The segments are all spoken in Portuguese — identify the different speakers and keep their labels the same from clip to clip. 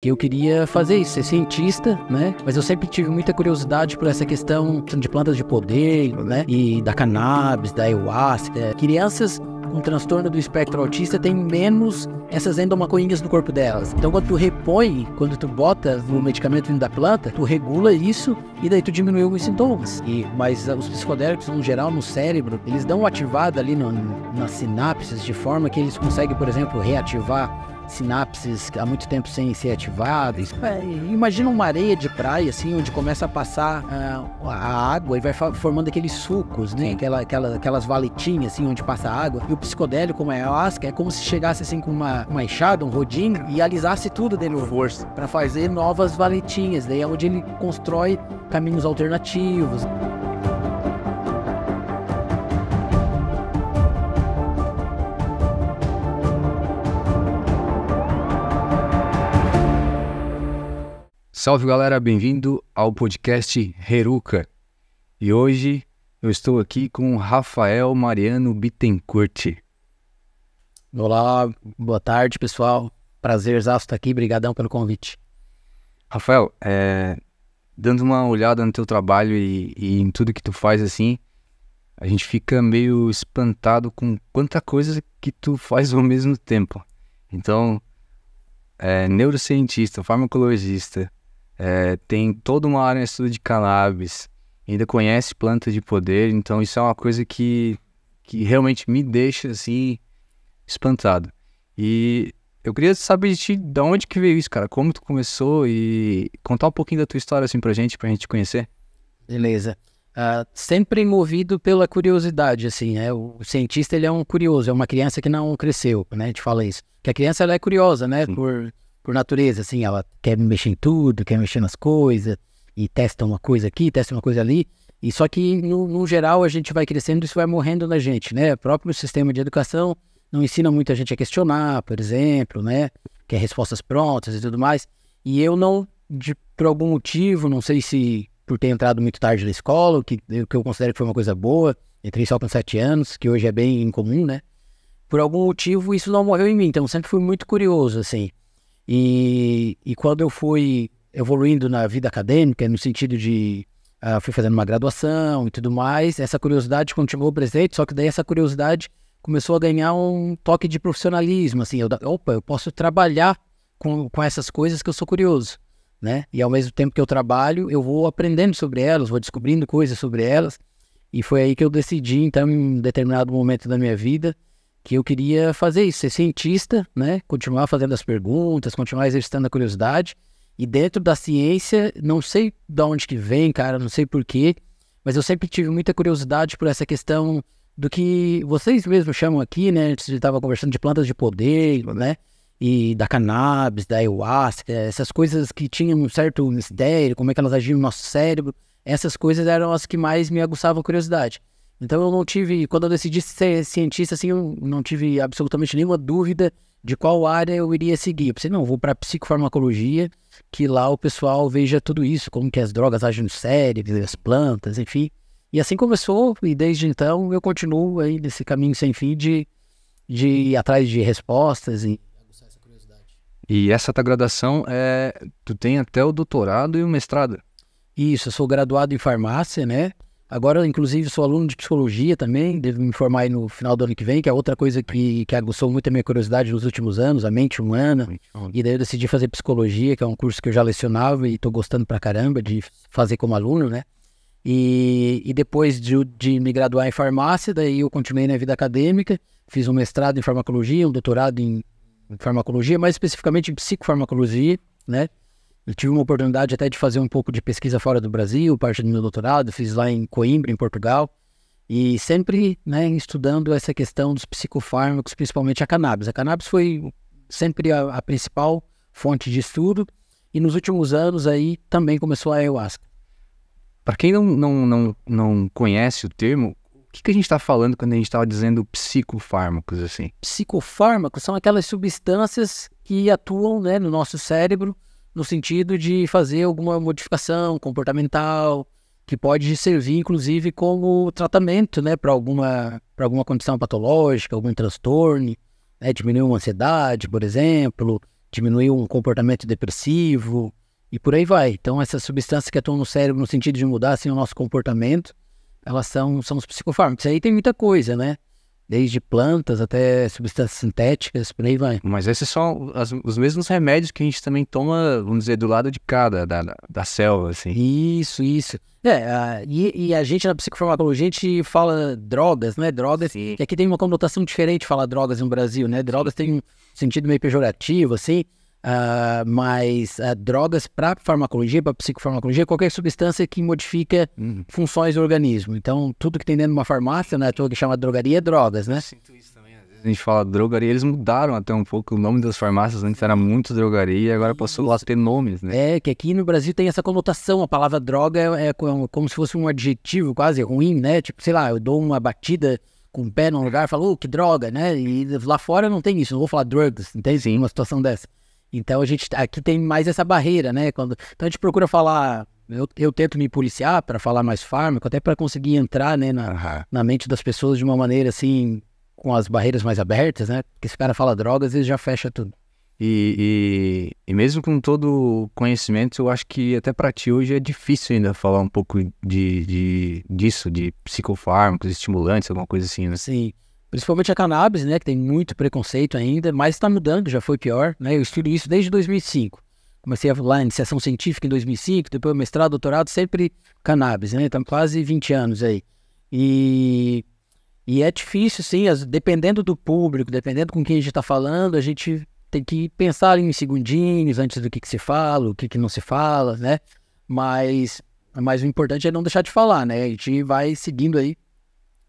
Speaker 1: Que eu queria fazer isso, ser cientista, né? Mas eu sempre tive muita curiosidade por essa questão de plantas de poder, né? E da cannabis, da ayahuasca. Crianças com transtorno do espectro autista têm menos essas endomaconhas no corpo delas. Então, quando tu repõe, quando tu bota o medicamento vindo da planta, tu regula isso e daí tu diminui os sintomas. Mas os psicodélicos, no geral, no cérebro, eles dão uma ativada ali nas sinapses de forma que eles conseguem, por exemplo, reativar sinapses há muito tempo sem ser ativadas. Imagina uma areia de praia, assim, onde começa a passar a água e vai formando aqueles sucos, né? Aquelas valetinhas, assim, onde passa a água. E o psicodélico, como a ayahuasca, é como se chegasse, assim, com uma enxada, um rodinho, e alisasse tudo dentro força para fazer novas valetinhas. Daí é onde ele constrói caminhos alternativos.
Speaker 2: Salve galera, bem-vindo ao podcast Heruka. E hoje eu estou aqui com Rafael Mariano Bittencourt.
Speaker 1: Olá, boa tarde pessoal, prazerzaço estar aqui, brigadão pelo convite.
Speaker 2: Rafael, dando uma olhada no teu trabalho e em tudo que tu faz assim, a gente fica meio espantado com quanta coisa que tu faz ao mesmo tempo. Então, neurocientista, farmacologista, tem toda uma área em estudo de cannabis, ainda conhece plantas de poder, então isso é uma coisa que realmente me deixa assim espantado. E eu queria saber de ti, de onde que veio isso, cara, como tu começou e contar um pouquinho da tua história assim pra gente te conhecer.
Speaker 1: Beleza. Sempre movido pela curiosidade, assim, o cientista ele é um curioso, é uma criança que não cresceu, né, a gente fala isso, que a criança ela é curiosa, né, por natureza, assim, ela quer mexer em tudo, quer mexer nas coisas, e testa uma coisa aqui, testa uma coisa ali, e só que, no geral, a gente vai crescendo e isso vai morrendo na gente, né, o próprio sistema de educação não ensina muito a gente a questionar, por exemplo, né, quer respostas prontas e tudo mais, e eu não, por algum motivo, não sei se por ter entrado muito tarde na escola, o que eu considero que foi uma coisa boa, entrei só com 7 anos, que hoje é bem incomum, né, por algum motivo isso não morreu em mim, então eu sempre fui muito curioso, assim. E quando eu fui evoluindo na vida acadêmica, no sentido de fui fazendo uma graduação e tudo mais, essa curiosidade continuou presente, só que daí essa curiosidade começou a ganhar um toque de profissionalismo, assim, eu posso trabalhar com essas coisas que eu sou curioso, né? E ao mesmo tempo que eu trabalho, eu vou aprendendo sobre elas, vou descobrindo coisas sobre elas, e foi aí que eu decidi, então, em um determinado momento da minha vida, que eu queria fazer isso, ser cientista, né? Continuar fazendo as perguntas, continuar exercitando a curiosidade. E dentro da ciência, não sei de onde que vem, cara, não sei porquê, mas eu sempre tive muita curiosidade por essa questão do que vocês mesmos chamam aqui, né? A gente estava conversando de plantas de poder, né? E da cannabis, da ayahuasca, essas coisas que tinham um certo mistério, como é que elas agiam no nosso cérebro. Essas coisas eram as que mais me aguçavam a curiosidade. Então eu não tive, quando eu decidi ser cientista, assim, eu não tive absolutamente nenhuma dúvida de qual área eu iria seguir. Eu pensei, não, vou para psicofarmacologia, que lá o pessoal veja tudo isso, como que as drogas agem no cérebro, as plantas, enfim. E assim começou, e desde então eu continuo aí nesse caminho sem fim de ir atrás de respostas e aguçar essa curiosidade.
Speaker 2: E essa tua graduação, tu tem até o doutorado e o mestrado?
Speaker 1: Isso, eu sou graduado em farmácia, né? Agora, inclusive, sou aluno de psicologia também, devo me formar aí no final do ano que vem, que é outra coisa que aguçou muito a minha curiosidade nos últimos anos, a mente humana. E daí eu decidi fazer psicologia, que é um curso que eu já lecionava e tô gostando pra caramba de fazer como aluno, né? E depois de me graduar em farmácia, daí eu continuei na vida acadêmica, fiz um mestrado em farmacologia, um doutorado em farmacologia, mais especificamente em psicofarmacologia, né? Eu tive uma oportunidade até de fazer um pouco de pesquisa fora do Brasil, parte do meu doutorado, fiz lá em Coimbra, em Portugal, e sempre, né, estudando essa questão dos psicofármacos, principalmente a cannabis. A cannabis foi sempre a principal fonte de estudo, e nos últimos anos aí também começou a ayahuasca.
Speaker 2: Para quem não conhece o termo, o que a gente está falando quando a gente estava dizendo psicofármacos, assim?
Speaker 1: Psicofármacos são aquelas substâncias que atuam, né, no nosso cérebro, no sentido de fazer alguma modificação comportamental, que pode servir, inclusive, como tratamento, né, para alguma condição patológica, algum transtorno, né, diminuir uma ansiedade, por exemplo, diminuir um comportamento depressivo e por aí vai. Então, essas substâncias que atuam no cérebro no sentido de mudar assim, o nosso comportamento, elas são os psicofármacos. Aí tem muita coisa, né? Desde plantas até substâncias sintéticas, por aí vai.
Speaker 2: Mas esses são os mesmos remédios que a gente também toma, vamos dizer, do lado de cada, da selva, assim.
Speaker 1: Isso. E a gente na psicofarmacologia, a gente fala drogas, né? Drogas,
Speaker 2: Sim.
Speaker 1: que aqui tem uma conotação diferente falar drogas no Brasil, né? Drogas tem um sentido meio pejorativo, assim, mas drogas para farmacologia, para psicofarmacologia, qualquer substância que modifica funções do organismo. Então, tudo que tem dentro de uma farmácia, né? Tudo que chama de drogaria é drogas, né?
Speaker 2: Eu sinto isso também. Às vezes a gente fala drogaria, eles mudaram até um pouco o nome das farmácias. Antes era muito drogaria, agora passou a ter nomes, né?
Speaker 1: É, que aqui no Brasil tem essa conotação, a palavra droga é como se fosse um adjetivo quase ruim, né? Tipo, sei lá, eu dou uma batida com o pé num lugar e falo, que droga, né? E lá fora não tem isso, não vou falar drugs, entende? Sim, uma situação dessa. Então a gente aqui tem mais essa barreira, né? Então a gente procura falar, eu tento me policiar para falar mais fármaco, até para conseguir entrar, né, na mente das pessoas de uma maneira assim, com as barreiras mais abertas, né? Porque se o cara fala drogas, ele já fecha tudo.
Speaker 2: E mesmo com todo o conhecimento, eu acho que até pra ti hoje é difícil ainda falar um pouco disso, de psicofármacos, estimulantes, alguma coisa assim, né?
Speaker 1: Sim, principalmente a cannabis, né, que tem muito preconceito ainda, mas está mudando, já foi pior, né? Eu estudo isso desde 2005. Comecei a falar em iniciação científica em 2005, depois mestrado, doutorado, sempre cannabis, né? Estamos quase 20 anos aí. E é difícil, sim, dependendo do público, dependendo com quem a gente está falando, a gente tem que pensar ali em segundinhos antes do que se fala, o que não se fala, né? Mas o importante é não deixar de falar, né? A gente vai seguindo aí,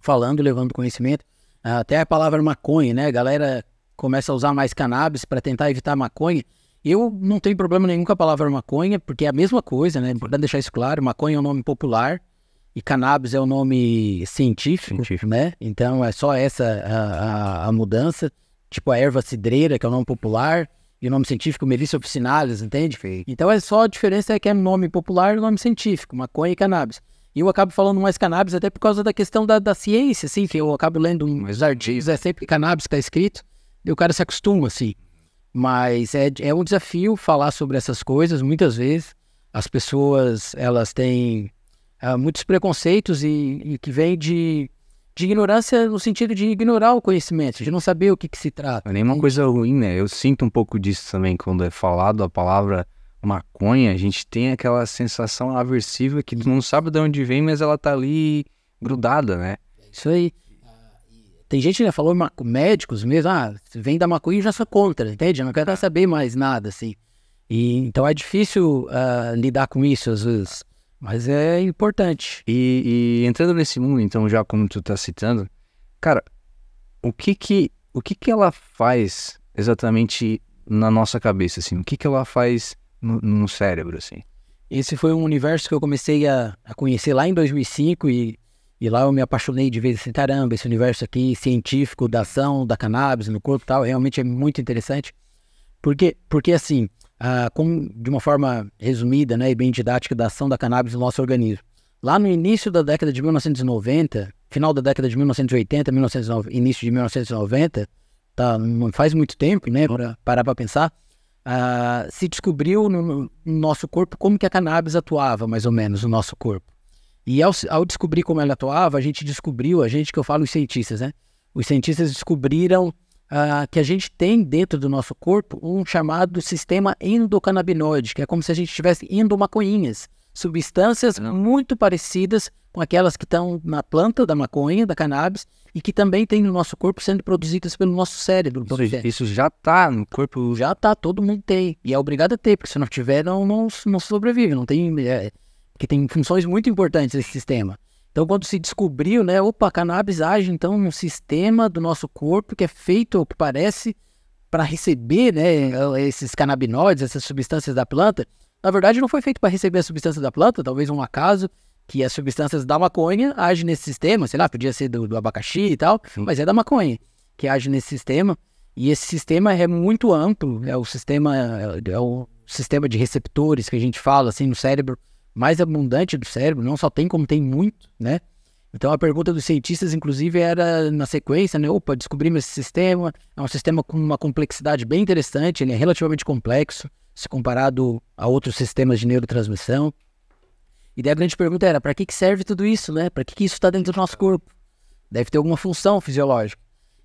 Speaker 1: falando, levando conhecimento. Até a palavra maconha, né? A galera começa a usar mais cannabis para tentar evitar a maconha. Eu não tenho problema nenhum com a palavra maconha, porque é a mesma coisa, né? É importante deixar isso claro. Maconha é um nome popular e cannabis é o nome científico, né? Então é só essa a mudança. Tipo a erva cidreira, que é o nome popular, e o nome científico Melissa officinalis, entende? Então é só a diferença é que é nome popular e nome científico, maconha e cannabis. E eu acabo falando mais cannabis até por causa da questão da ciência, assim, que eu acabo lendo uns artigos, é sempre cannabis que está escrito, e o cara se acostuma, assim. Mas é um desafio falar sobre essas coisas, muitas vezes. As pessoas, elas têm muitos preconceitos e que vêm de ignorância no sentido de ignorar o conhecimento, de não saber o que se trata.
Speaker 2: Não é nenhuma coisa ruim, né? Eu sinto um pouco disso também quando é falado a palavra maconha, a gente tem aquela sensação aversiva que tu não sabe de onde vem, mas ela tá ali grudada, né?
Speaker 1: Isso aí. Tem gente que já falou, médicos mesmo, vem da maconha e já sou contra, entende? Não quero saber mais nada, assim. Então é difícil lidar com isso às vezes, mas é importante.
Speaker 2: E entrando nesse mundo, então, já como tu tá citando, cara, o que ela faz exatamente na nossa cabeça, assim? O que ela faz no cérebro, assim?
Speaker 1: Esse foi um universo que eu comecei a conhecer lá em 2005 e lá eu me apaixonei de vez assim, caramba, esse universo aqui científico da ação, da cannabis no corpo e tal, realmente é muito interessante. Porque assim, de uma forma resumida, né, e bem didática da ação da cannabis no nosso organismo. Lá no início da década de 1990, final da década de 1980, início de 1990, não faz muito tempo, né, para parar para pensar, se descobriu no nosso corpo como que a cannabis atuava, mais ou menos, no nosso corpo. E ao descobrir como ela atuava, a gente, que eu falo os cientistas, né? Os cientistas descobriram que a gente tem dentro do nosso corpo um chamado sistema endocannabinoide, que é como se a gente tivesse endomaconhinhas, substâncias muito parecidas com aquelas que estão na planta da maconha, da cannabis, e que também tem no nosso corpo sendo produzidas pelo nosso cérebro.
Speaker 2: Isso já tá no corpo?
Speaker 1: Já tá, todo mundo tem. E é obrigado a ter, porque se não tiver, não sobrevive, não tem... Porque tem funções muito importantes nesse sistema. Então, quando se descobriu, né, a cannabis age, então, num sistema do nosso corpo que é feito, o que parece, para receber, né, esses canabinoides, essas substâncias da planta. Na verdade, não foi feito para receber a substância da planta, talvez um acaso que as substâncias da maconha agem nesse sistema, sei lá, podia ser do abacaxi e tal, mas é da maconha que age nesse sistema. E esse sistema é muito amplo, é o sistema de receptores que a gente fala, assim, no cérebro, mais abundante do cérebro, não só tem como tem muito, né? Então a pergunta dos cientistas, inclusive, era na sequência, né? Opa, descobrimos esse sistema, é um sistema com uma complexidade bem interessante, ele é relativamente complexo, se comparado a outros sistemas de neurotransmissão. E daí a grande pergunta era, para que serve tudo isso, né? Para que isso está dentro do nosso corpo? Deve ter alguma função fisiológica.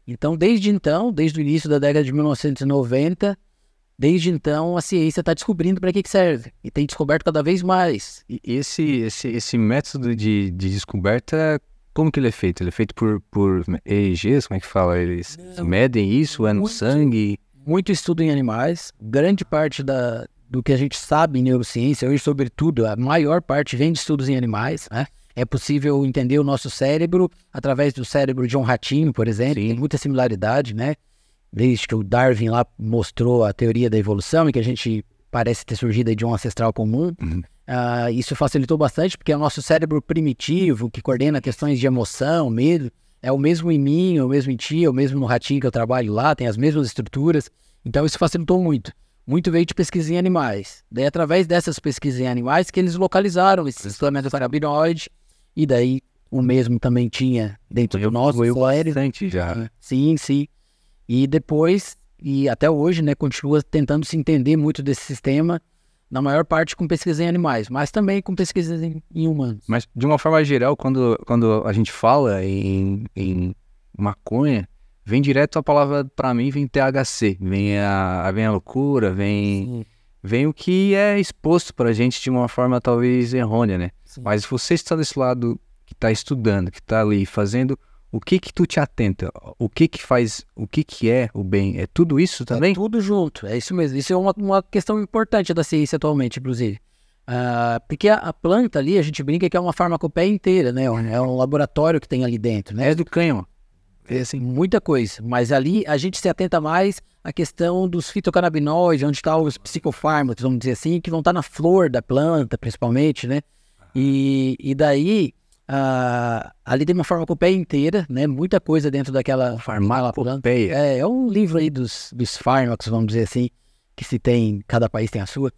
Speaker 1: Então, desde o início da década de 1990, desde então a ciência está descobrindo para que serve. E tem descoberto cada vez mais.
Speaker 2: E esse método de descoberta, como que ele é feito? Ele é feito por EEGs, como é que fala? Eles medem isso, é no sangue?
Speaker 1: Muito estudo em animais. Grande parte do que a gente sabe em neurociência, hoje sobretudo, a maior parte vem de estudos em animais, né? É possível entender o nosso cérebro através do cérebro de um ratinho, por exemplo. Sim. Tem muita similaridade, né? Desde que o Darwin lá mostrou a teoria da evolução e que a gente parece ter surgido de um ancestral comum. Isso facilitou bastante, porque é o nosso cérebro primitivo, que coordena questões de emoção, medo, é o mesmo em mim, é o mesmo em ti, é o mesmo no ratinho que eu trabalho lá, tem as mesmas estruturas. Então isso facilitou muito. Muito veio de pesquisa em animais. Daí, através dessas pesquisas em animais, que eles localizaram esse sistema endocannabinoide, e daí o mesmo também tinha dentro do nosso
Speaker 2: bastante já.
Speaker 1: Sim. E depois, e até hoje, né, continua tentando se entender muito desse sistema, na maior parte com pesquisa em animais, mas também com pesquisas em humanos.
Speaker 2: Mas, de uma forma geral, quando a gente fala em maconha, vem direto a palavra, para mim, vem THC, vem a loucura, vem o que é exposto pra gente de uma forma talvez errônea, né? Sim. Mas você está desse lado que tá estudando, que tá ali fazendo, o que tu te atenta? O que faz, o que é o bem? É tudo isso também?
Speaker 1: É tudo junto, é isso mesmo. Isso é uma questão importante da ciência atualmente, inclusive. Porque a planta ali, a gente brinca que é uma farmacopeia inteira, né? É um laboratório que tem ali dentro, né?
Speaker 2: É do cânhamo.
Speaker 1: É assim, muita coisa, mas ali a gente se atenta mais à questão dos fitocannabinoides, onde estão os psicofármacos, vamos dizer assim, que vão estar na flor da planta, principalmente, né? E daí, ali tem uma farmacopeia inteira, né? Muita coisa dentro daquela
Speaker 2: farmacopeia.
Speaker 1: É um livro aí dos fármacos, vamos dizer assim, que se tem, cada país tem a sua,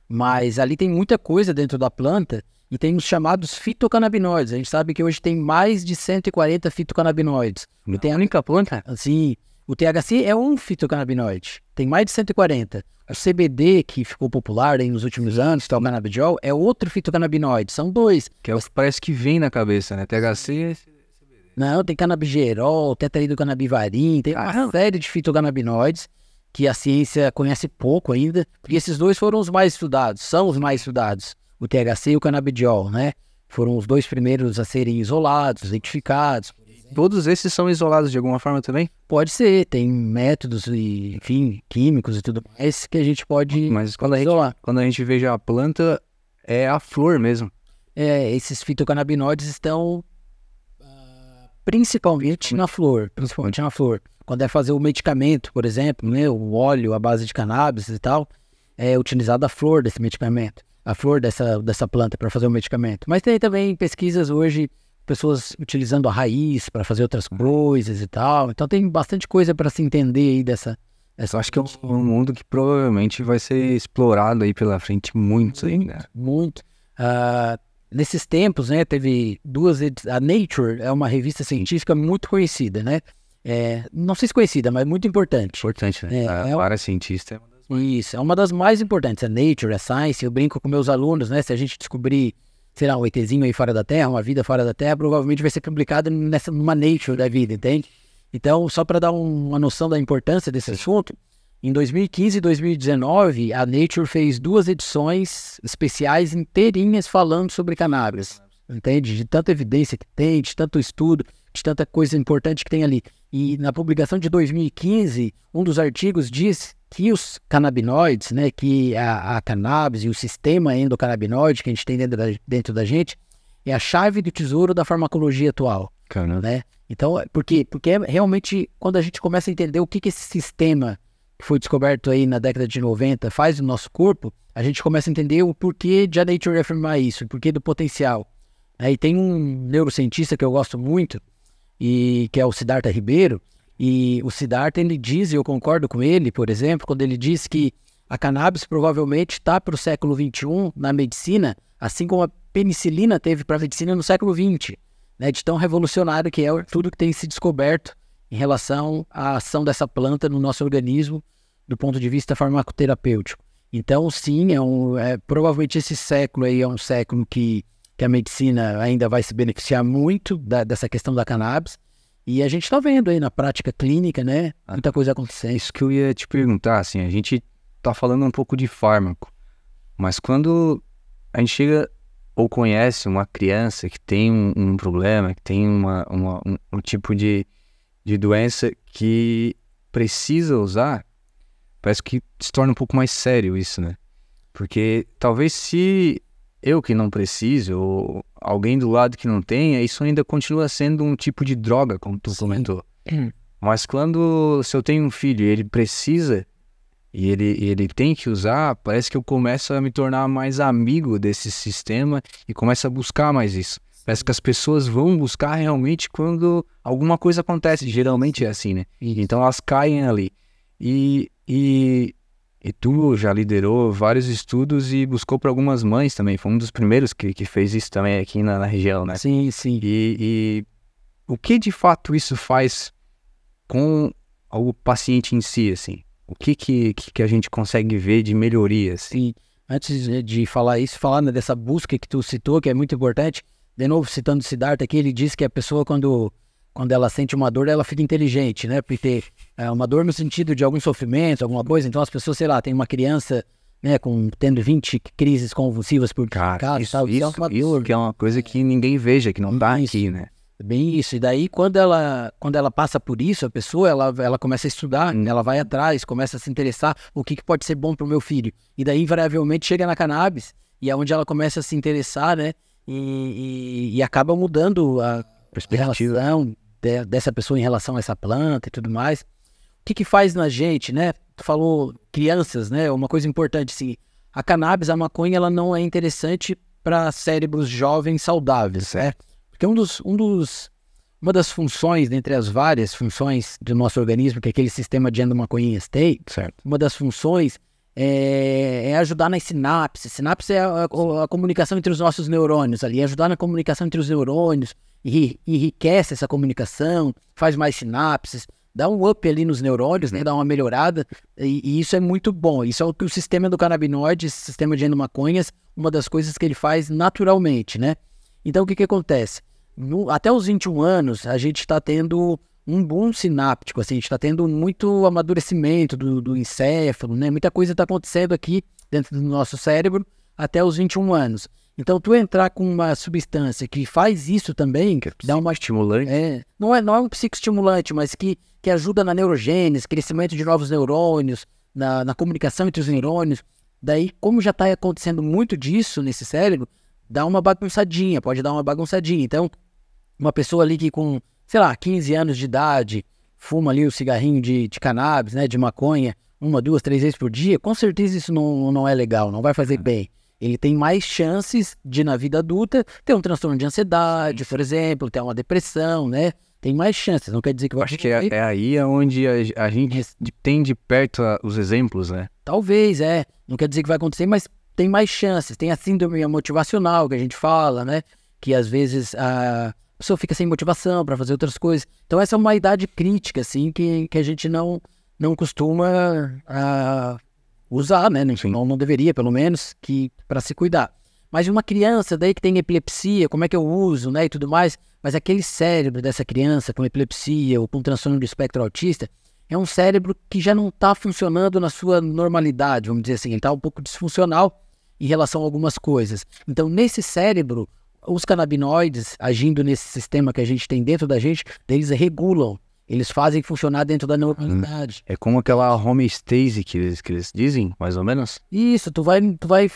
Speaker 1: mas ali tem muita coisa dentro da planta. E tem os chamados fitocannabinoides. A gente sabe que hoje tem mais de 140 fitocannabinoides.
Speaker 2: Tem a única planta?
Speaker 1: Sim. O THC é um fitocannabinoide. Tem mais de 140. O CBD, que ficou popular aí nos últimos anos, que é o cannabidiol, é outro fitocannabinoide. São dois.
Speaker 2: Que é o que parece que vem na cabeça, né? THC e CBD.
Speaker 1: Não, tem canabigerol, tetraidrocannabivarin, tem uma série de fitocannabinoides que a ciência conhece pouco ainda, porque esses dois foram os mais estudados, são os mais estudados. O THC e o canabidiol, né? Foram os dois primeiros a serem isolados, identificados.
Speaker 2: Todos esses são isolados de alguma forma também?
Speaker 1: Pode ser, tem métodos, enfim, químicos e tudo mais que a gente pode isolar.
Speaker 2: Quando a gente veja a planta, é a flor mesmo.
Speaker 1: Esses fitocannabinoides estão principalmente na flor. Quando é fazer o medicamento, por exemplo, né? O óleo à base de cannabis e tal, é utilizada a flor desse medicamento. A flor dessa planta para fazer o medicamento. Mas tem também pesquisas hoje, pessoas utilizando a raiz para fazer outras coisas e tal. Então tem bastante coisa para se entender aí dessa...
Speaker 2: Eu acho que é um mundo que provavelmente vai ser explorado aí pela frente muito ainda.
Speaker 1: Muito. Nesses tempos, né, teve duas... A Nature é uma revista científica muito conhecida, né? Não sei se conhecida, mas muito importante.
Speaker 2: Importante, né? Para cientista
Speaker 1: Isso, é uma das mais importantes. A Nature, a Science, eu brinco com meus alunos, né? Se a gente descobrir, sei lá, um ETzinho aí fora da Terra, uma vida fora da Terra, provavelmente vai ser publicado numa Nature da vida, entende? Então, só para dar uma noção da importância desse assunto, em 2015 e 2019, a Nature fez 2 edições especiais inteirinhas falando sobre cannabis, entende? De tanta evidência que tem, de tanto estudo, de tanta coisa importante que tem ali. E na publicação de 2015, um dos artigos diz que os canabinoides, né, que a cannabis e o sistema endocannabinoide que a gente tem dentro da gente, é a chave do tesouro da farmacologia atual. Né? Então, por quê? Porque realmente, quando a gente começa a entender o que esse sistema que foi descoberto aí na década de 90 faz no nosso corpo, a gente começa a entender o porquê de a Nature afirmar isso, o porquê do potencial. E tem um neurocientista que eu gosto muito, que é o Siddhartha Ribeiro, e o Siddhartha, ele diz, e eu concordo com ele, por exemplo, quando ele diz que a cannabis provavelmente está para o século XXI na medicina, assim como a penicilina teve para a medicina no século XX. né, de tão revolucionário que é tudo que tem se descoberto em relação à ação dessa planta no nosso organismo do ponto de vista farmacoterapêutico. Então, sim, provavelmente esse século aí é um século que a medicina ainda vai se beneficiar muito dessa questão da cannabis. E a gente está vendo aí na prática clínica, né, muita coisa acontecendo.
Speaker 2: Isso que eu ia te perguntar, assim, a gente tá falando um pouco de fármaco, mas quando a gente chega ou conhece uma criança que tem um problema, que tem um tipo de doença que precisa usar, parece que se torna um pouco mais sério isso, né? Porque talvez se eu que não preciso, ou alguém do lado que não tenha, isso ainda continua sendo um tipo de droga, como tu comentou. Mas se eu tenho um filho e ele precisa, e ele tem que usar, parece que eu começo a me tornar mais amigo desse sistema e começo a buscar mais isso. Parece que as pessoas vão buscar realmente quando alguma coisa acontece, geralmente é assim, né? Então elas caem ali. E tu já liderou vários estudos e buscou para algumas mães também. Foi um dos primeiros que fez isso também aqui na região, né?
Speaker 1: Sim, sim.
Speaker 2: E o que de fato isso faz com o paciente em si, assim? O que a gente consegue ver de melhoria, assim?
Speaker 1: Sim. Antes de falar isso, falar, né, dessa busca que tu citou, que é muito importante. De novo, citando o Siddhartha aqui, ele diz que a pessoa, quando ela sente uma dor, ela fica inteligente, né? Porque uma dor no sentido de algum sofrimento, alguma coisa. Então as pessoas, sei lá, tem uma criança, né, tendo 20 crises convulsivas por
Speaker 2: Cara,
Speaker 1: isso
Speaker 2: que é uma coisa que ninguém veja, que não tá aqui, né?
Speaker 1: Bem isso. E daí, quando ela passa por isso, a pessoa, ela começa a estudar, ela vai atrás, começa a se interessar o que pode ser bom pro meu filho. E daí, invariavelmente, chega na cannabis, e é onde ela começa a se interessar, né? E acaba mudando a relação dessa pessoa em relação a essa planta e tudo mais. O que faz na gente, né? Tu falou crianças, né? Uma coisa importante, assim, a cannabis, a maconha, ela não é interessante para cérebros jovens saudáveis, certo? Porque uma das funções, dentre as várias funções do nosso organismo, que aquele sistema de endomaconhinhas tem, certo? Uma das funções é ajudar nas sinapses. Sinapse é a comunicação entre os nossos neurônios ali, ajudar na comunicação entre os neurônios, enriquece essa comunicação, faz mais sinapses, dá um up ali nos neurônios, né, dá uma melhorada, e isso é muito bom. Isso é o que o sistema do canabinoide, esse sistema de endomaconhas, uma das coisas que ele faz naturalmente, né? Então o que acontece? Até os 21 anos, a gente está tendo um boom sináptico, assim, a gente está tendo muito amadurecimento do encéfalo, né? Muita coisa está acontecendo aqui dentro do nosso cérebro até os 21 anos. Então, tu entrar com uma substância que faz isso também, que dá uma
Speaker 2: estimulante,
Speaker 1: não é um psicoestimulante, mas que ajuda na neurogênese, crescimento de novos neurônios, na comunicação entre os neurônios. Daí, como já está acontecendo muito disso nesse cérebro, pode dar uma bagunçadinha. Então, uma pessoa ali que com, sei lá, 15 anos de idade, fuma ali o cigarrinho de cannabis, né, de maconha, 1, 2, 3 vezes por dia, com certeza isso não é legal, não vai fazer bem. Ele tem mais chances de, na vida adulta, ter um transtorno de ansiedade, por exemplo, ter uma depressão, né? Tem mais chances, não quer dizer que vai...
Speaker 2: Acho que é aí onde a gente tem de perto os exemplos, né?
Speaker 1: Talvez, não quer dizer que vai acontecer, mas tem mais chances. Tem a síndrome motivacional que a gente fala, né? Que às vezes a pessoa fica sem motivação para fazer outras coisas. Então essa é uma idade crítica, assim, que a gente não costuma usar, né? Não deveria, pelo menos, para se cuidar. Mas uma criança daí que tem epilepsia, como é que eu uso, né? E tudo mais. Mas aquele cérebro dessa criança com epilepsia ou com transtorno do espectro autista é um cérebro que já não está funcionando na sua normalidade, vamos dizer assim. Ele está um pouco disfuncional em relação a algumas coisas. Então, nesse cérebro, os canabinoides, agindo nesse sistema que a gente tem dentro da gente, eles regulam. Eles fazem funcionar dentro da normalidade.
Speaker 2: É como aquela homeostase que eles dizem, mais ou menos?
Speaker 1: Isso,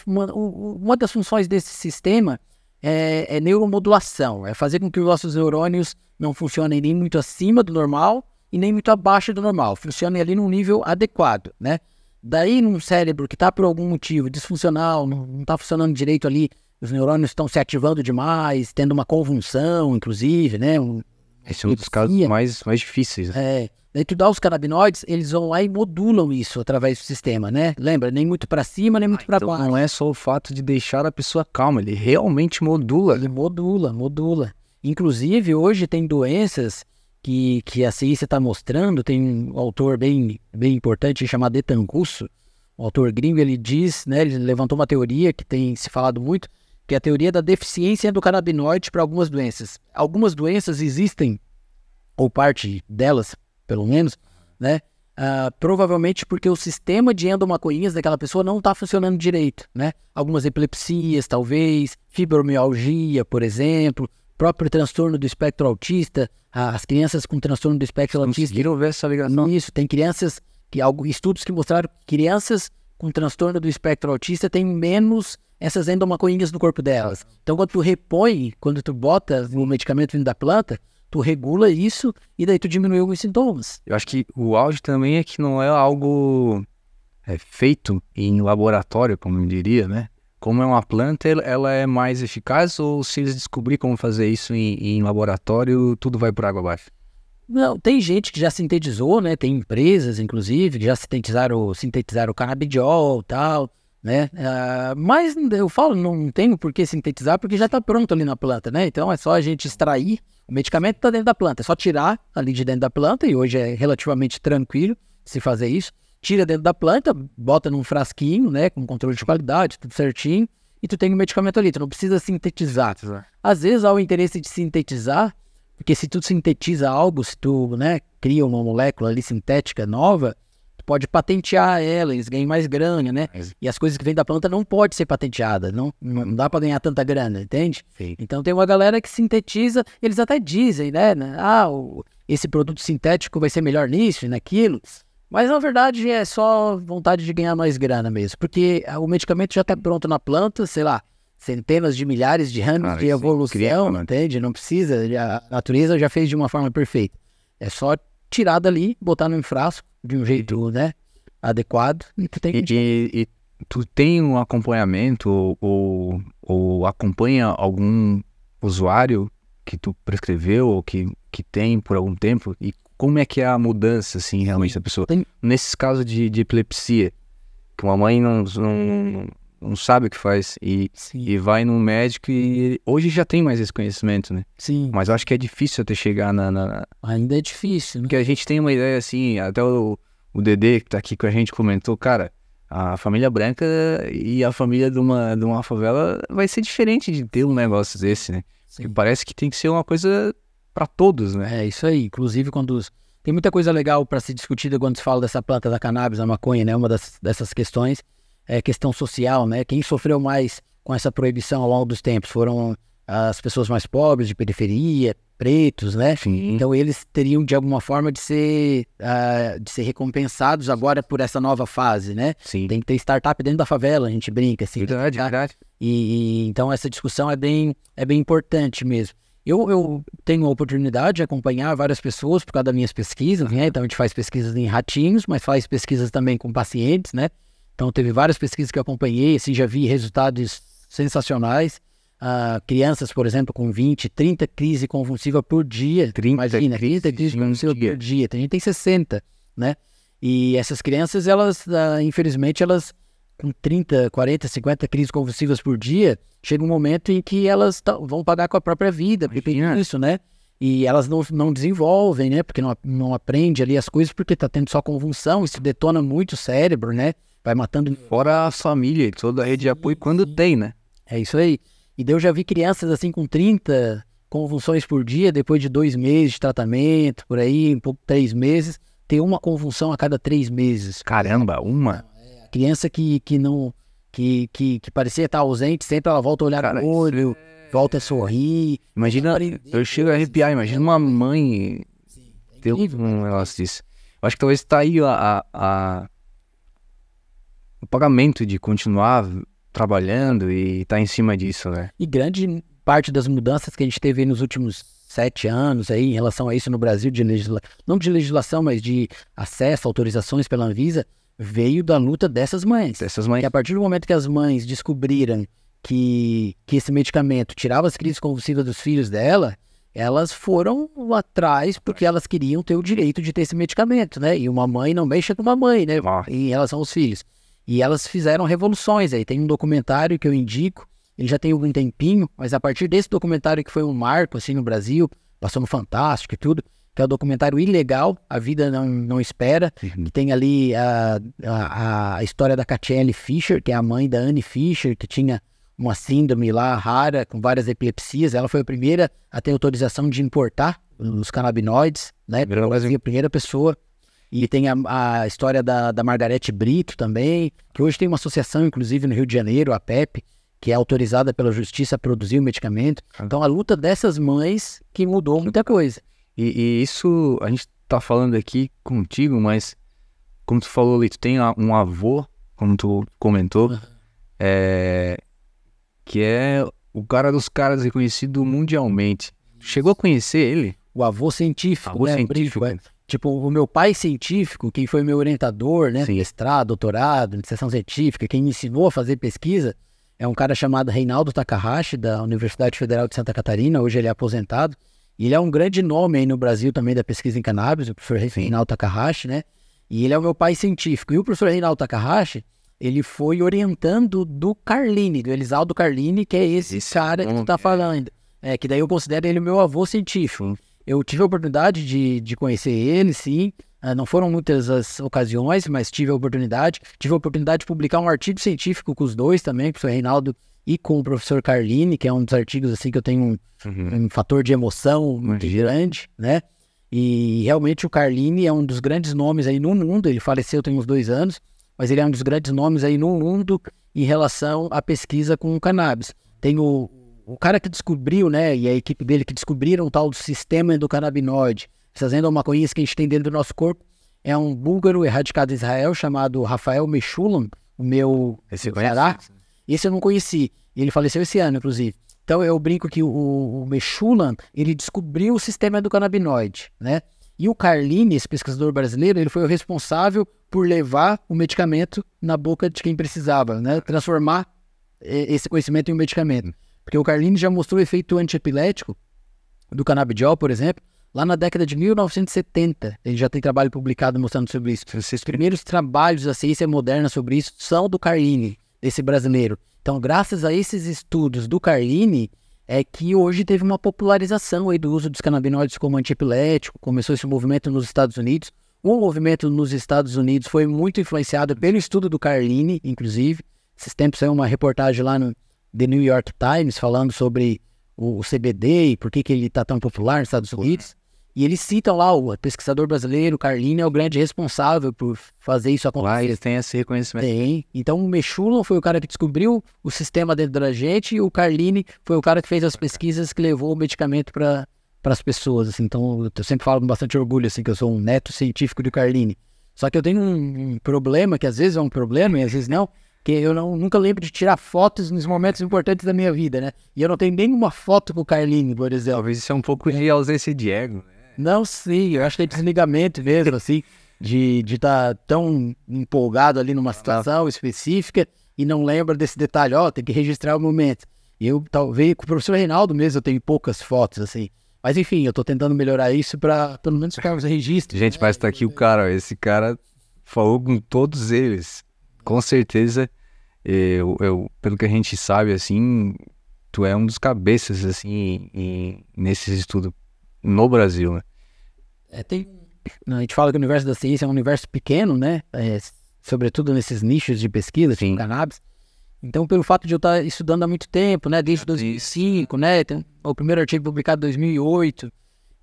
Speaker 1: uma das funções desse sistema é neuromodulação. É fazer com que os nossos neurônios não funcionem nem muito acima do normal e nem muito abaixo do normal. Funcionem ali num nível adequado, né? Daí, num cérebro que está por algum motivo disfuncional, não está funcionando direito ali, os neurônios estão se ativando demais, tendo uma convulsão, inclusive, né?
Speaker 2: Esse é um dos casos mais difíceis.
Speaker 1: Daí tu dá os canabinoides, eles vão lá e modulam isso através do sistema, né? Lembra? Nem muito para cima, nem muito para
Speaker 2: então
Speaker 1: baixo.
Speaker 2: Não é só o fato de deixar a pessoa calma, ele realmente modula.
Speaker 1: Ele modula. Inclusive, hoje tem doenças que a ciência está mostrando, tem um autor bem importante chamado Ethan Russo, um autor gringo, ele diz, né, ele levantou uma teoria que tem se falado muito, que é a teoria da deficiência endocannabinoide para algumas doenças. Algumas doenças existem, ou parte delas, pelo menos, né, provavelmente porque o sistema de endomaconhas daquela pessoa não está funcionando direito, né? Algumas epilepsias, talvez, fibromialgia, por exemplo, próprio transtorno do espectro autista, as crianças com transtorno do espectro autista...
Speaker 2: Conseguiram ver essa ligação?
Speaker 1: Isso, tem crianças, estudos que mostraram que crianças com transtorno do espectro autista têm menos essas endomaconhas no corpo delas. Então, quando tu repõe, quando tu bota o medicamento vindo da planta, tu regula isso e daí tu diminui alguns sintomas.
Speaker 2: Eu acho que o auge também é que não é algo feito em laboratório, como eu diria, né? Como é uma planta, ela é mais eficaz, ou se eles descobrirem como fazer isso em laboratório, tudo vai por água abaixo?
Speaker 1: Não, tem gente que já sintetizou, né? Tem empresas, inclusive, que já sintetizaram o canabidiol e tal, né? Mas eu falo, não tenho por que sintetizar, porque já está pronto ali na planta, né? Então é só a gente extrair, o medicamento está dentro da planta, é só tirar ali de dentro da planta, e hoje é relativamente tranquilo se fazer isso. Tira dentro da planta, bota num frasquinho, né, com controle de qualidade, tudo certinho, e tu tem o medicamento ali, tu não precisa sintetizar. Às vezes há o interesse de sintetizar, porque se tu sintetiza algo, se tu, né, cria uma molécula ali sintética nova, tu pode patentear ela, eles ganham mais grana, né? E as coisas que vêm da planta não podem ser patenteadas, não dá para ganhar tanta grana, entende?
Speaker 2: Sim.
Speaker 1: Então tem uma galera que sintetiza, eles até dizem, né, esse produto sintético vai ser melhor nisso e naquilo. Mas, na verdade, é só vontade de ganhar mais grana mesmo. Porque o medicamento já está pronto na planta, sei lá, centenas de milhares de anos de evolução, entende? Não precisa, a natureza já fez de uma forma perfeita. É só tirar dali, botar num frasco de um jeito, né, adequado. E tu tem
Speaker 2: e tu tem um acompanhamento ou acompanha algum usuário que tu prescreveu ou que tem por algum tempo? E como é que é a mudança, assim, realmente da pessoa? Nesses casos de epilepsia, que uma mãe não sabe o que faz e vai num médico e hoje já tem mais esse conhecimento, né?
Speaker 1: Sim.
Speaker 2: Mas eu acho que é difícil até chegar
Speaker 1: Ainda é difícil, né?
Speaker 2: Porque a gente tem uma ideia, assim, até o Dedê, que tá aqui com a gente, comentou, cara, a família branca e a família de uma favela vai ser diferente de ter um negócio desse, né? Porque parece que tem que ser uma coisa para todos, né?
Speaker 1: É isso aí. Inclusive, tem muita coisa legal para ser discutida quando se fala dessa planta da cannabis, da maconha, né? Uma dessas questões é questão social, né? Quem sofreu mais com essa proibição ao longo dos tempos foram as pessoas mais pobres, de periferia, pretos, né?
Speaker 2: Sim.
Speaker 1: Então eles teriam de alguma forma de ser recompensados agora por essa nova fase, né?
Speaker 2: Sim.
Speaker 1: Tem que ter startup dentro da favela, a gente brinca assim.
Speaker 2: Verdade.
Speaker 1: E então essa discussão é bem importante mesmo. Eu tenho a oportunidade de acompanhar várias pessoas por causa das minhas pesquisas, né? Então a gente faz pesquisas em ratinhos, mas faz pesquisas também com pacientes, né? Então teve várias pesquisas que eu acompanhei, assim, já vi resultados sensacionais. Crianças, por exemplo, com 20, 30 crises convulsivas por dia. 30 crises convulsivas por dia. Tem gente que tem 60, né? E essas crianças, elas, infelizmente, elas com 30, 40, 50 crises convulsivas por dia, chega um momento em que elas vão pagar com a própria vida, por isso, né? E elas não desenvolvem, né? Porque não aprende ali as coisas, porque tá tendo só convulsão, isso detona muito o cérebro, né? Vai matando...
Speaker 2: Fora a família e toda a rede de apoio quando tem, né?
Speaker 1: É isso aí. E daí eu já vi crianças assim com 30 convulsões por dia, depois de 2 meses de tratamento, por aí, um pouco 3 meses, ter uma convulsão a cada 3 meses.
Speaker 2: Caramba, uma?
Speaker 1: A criança que parecia estar ausente, sempre ela volta a olhar no olho, volta a sorrir.
Speaker 2: Imagina, eu chego a arrepiar, imagina uma mãe ter um negócio disso. Eu acho que talvez tá aí o pagamento de continuar trabalhando e tá em cima disso, né?
Speaker 1: E grande parte das mudanças que a gente teve aí nos últimos 7 anos aí, em relação a isso no Brasil, não de legislação, mas de acesso, autorizações pela Anvisa, veio da luta dessas mães. Que a partir do momento que as mães descobriram que esse medicamento tirava as crises convulsivas dos filhos dela, elas foram lá atrás porque elas queriam ter o direito de ter esse medicamento, né? E uma mãe não mexe com uma mãe, né? Em relação aos filhos. E elas fizeram revoluções aí. Tem um documentário que eu indico, ele já tem algum tempinho, mas a partir desse documentário que foi um marco, assim, no Brasil, passou no Fantástico e tudo, que é o documentário Ilegal, A Vida Não Espera, que tem ali a história da Catiele Fischer, que é a mãe da Anne Fischer, que tinha uma síndrome lá rara, com várias epilepsias. Ela foi a primeira a ter autorização de importar os canabinoides, né? A primeira pessoa. E tem a história da Margarete Brito também, que hoje tem uma associação, inclusive, no Rio de Janeiro, a PEP, que é autorizada pela justiça a produzir o medicamento. Então, a luta dessas mães que mudou muita coisa.
Speaker 2: E isso, a gente tá falando aqui contigo, mas como tu falou ali, tu tem um avô, como tu comentou, que é o cara dos caras reconhecido mundialmente. Chegou a conhecer ele?
Speaker 1: O avô científico,
Speaker 2: avô científico.
Speaker 1: Tipo, o meu pai científico, quem foi meu orientador, né?
Speaker 2: Sim.
Speaker 1: Mestrado, doutorado, iniciação científica, quem me ensinou a fazer pesquisa, é um cara chamado Reinaldo Takahashi, da Universidade Federal de Santa Catarina. Hoje ele é aposentado. E ele é um grande nome aí no Brasil também da pesquisa em cannabis, o professor Reinaldo Takahashi, né? E ele é o meu pai científico. E o professor Reinaldo Takahashi, ele foi orientando do Carlini, do Elisaldo Carlini, que é esse cara que tu tá falando. Que daí eu considero ele meu avô científico. Eu tive a oportunidade de conhecer ele, sim. Não foram muitas as ocasiões, mas tive a oportunidade. Tive a oportunidade de publicar um artigo científico com os dois também, com o professor Reinaldo e com o professor Carlini, que é um dos artigos assim que eu tenho um fator de emoção muito grande, né? E realmente o Carlini é um dos grandes nomes aí no mundo. Ele faleceu tem uns 2 anos, mas ele é um dos grandes nomes aí no mundo em relação à pesquisa com cannabis. Tem o cara que descobriu, né, e a equipe dele que descobriram o tal do sistema endocannabinoide, essas endomaconhas que a gente tem dentro do nosso corpo, é um búlgaro erradicado em Israel chamado Rafael Meshulam, o meu xará. Esse eu não conheci, ele faleceu esse ano, inclusive. Então eu brinco que o Meshulam, ele descobriu o sistema endocannabinoide, né? E o Carlini, esse pesquisador brasileiro, ele foi o responsável por levar o medicamento na boca de quem precisava, né? Transformar esse conhecimento em um medicamento. Porque o Carlini já mostrou o efeito antiepilético do canabidiol, por exemplo, lá na década de 1970. Ele já tem trabalho publicado mostrando sobre isso. Os primeiros trabalhos da ciência moderna sobre isso são do Carlini, desse brasileiro. Então, graças a esses estudos do Carlini, é que hoje teve uma popularização aí do uso dos canabinoides como antiepilético. Começou esse movimento nos Estados Unidos. O movimento nos Estados Unidos foi muito influenciado pelo estudo do Carlini, inclusive. Esses tempos saiu uma reportagem lá no The New York Times falando sobre o CBD e por que ele está tão popular nos Estados Unidos. E eles citam lá o pesquisador brasileiro, o Carlini, é o grande responsável por fazer isso acontecer.
Speaker 2: Lá eles têm esse reconhecimento.
Speaker 1: Tem. Então o Meshulam foi o cara que descobriu o sistema dentro da gente e o Carlini foi o cara que fez as pesquisas que levou o medicamento para as pessoas. Assim. Então eu sempre falo com bastante orgulho assim, que eu sou um neto científico do Carlini. Só que eu tenho um problema, que às vezes é um problema e às vezes não, que eu nunca lembro de tirar fotos nos momentos importantes da minha vida, né? E eu não tenho nenhuma foto com o Carlini, por exemplo.
Speaker 2: Talvez isso é um pouco de ausência de ego, né?
Speaker 1: Não, sim, eu acho que é desligamento mesmo, assim, de estar tão empolgado ali numa situação específica e não lembra desse detalhe, tem que registrar o momento. Eu, talvez, com o professor Reinaldo mesmo, eu tenho poucas fotos, assim. Mas, enfim, eu tô tentando melhorar isso para pelo menos ficar os registros.
Speaker 2: Gente, mas tá aqui o cara, esse cara falou com todos eles. Com certeza, pelo que a gente sabe, assim, tu é um dos cabeças, assim, nesses estudos no Brasil, né?
Speaker 1: A gente fala que o universo da ciência é um universo pequeno, né? Sobretudo nesses nichos de pesquisa, tipo cannabis. Então, pelo fato de eu estar estudando há muito tempo, né? Desde 2005, né? Tem o primeiro artigo publicado em 2008.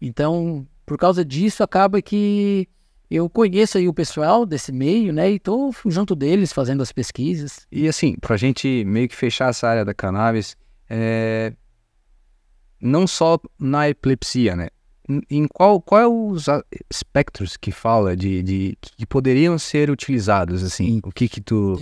Speaker 1: Então, por causa disso, acaba que eu conheço aí o pessoal desse meio, né? E tô junto deles fazendo as pesquisas.
Speaker 2: E assim, pra gente meio que fechar essa área da cannabis, não só na epilepsia, né? Em qual é os espectros que fala que poderiam ser utilizados, assim? O que tu...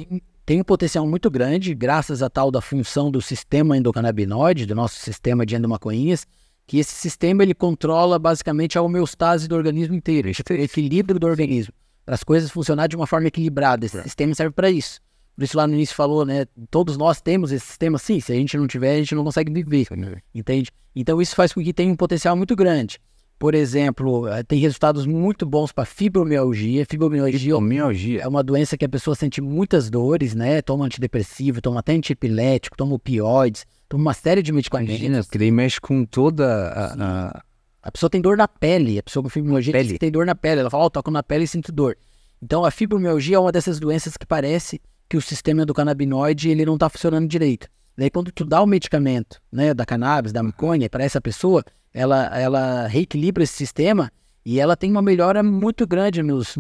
Speaker 1: Tem um potencial muito grande, graças à tal da função do sistema endocannabinoide, do nosso sistema de endomaconhas, que esse sistema ele controla basicamente a homeostase do organismo inteiro, o equilíbrio do organismo, para as coisas funcionarem de uma forma equilibrada. Esse sistema serve para isso. Por isso lá no início falou, né, todos nós temos esse sistema, sim, se a gente não tiver, a gente não consegue viver, entende? Então isso faz com que tenha um potencial muito grande. Por exemplo, tem resultados muito bons para fibromialgia. Fibromialgia é uma doença que a pessoa sente muitas dores, né? Toma antidepressivo, toma até antiepilético, toma opioides, toma uma série de medicamentos.
Speaker 2: Imagina, porque daí mexe com toda
Speaker 1: A pessoa tem dor na pele, a pessoa com fibromialgia diz que tem dor na pele. Ela fala, ó, toco na pele e sinto dor. Então, a fibromialgia é uma dessas doenças que parece que o sistema endocannabinoide ele não está funcionando direito. Daí, quando tu dá o medicamento, né, da cannabis, da maconha, para essa pessoa, ela reequilibra esse sistema e ela tem uma melhora muito grande nos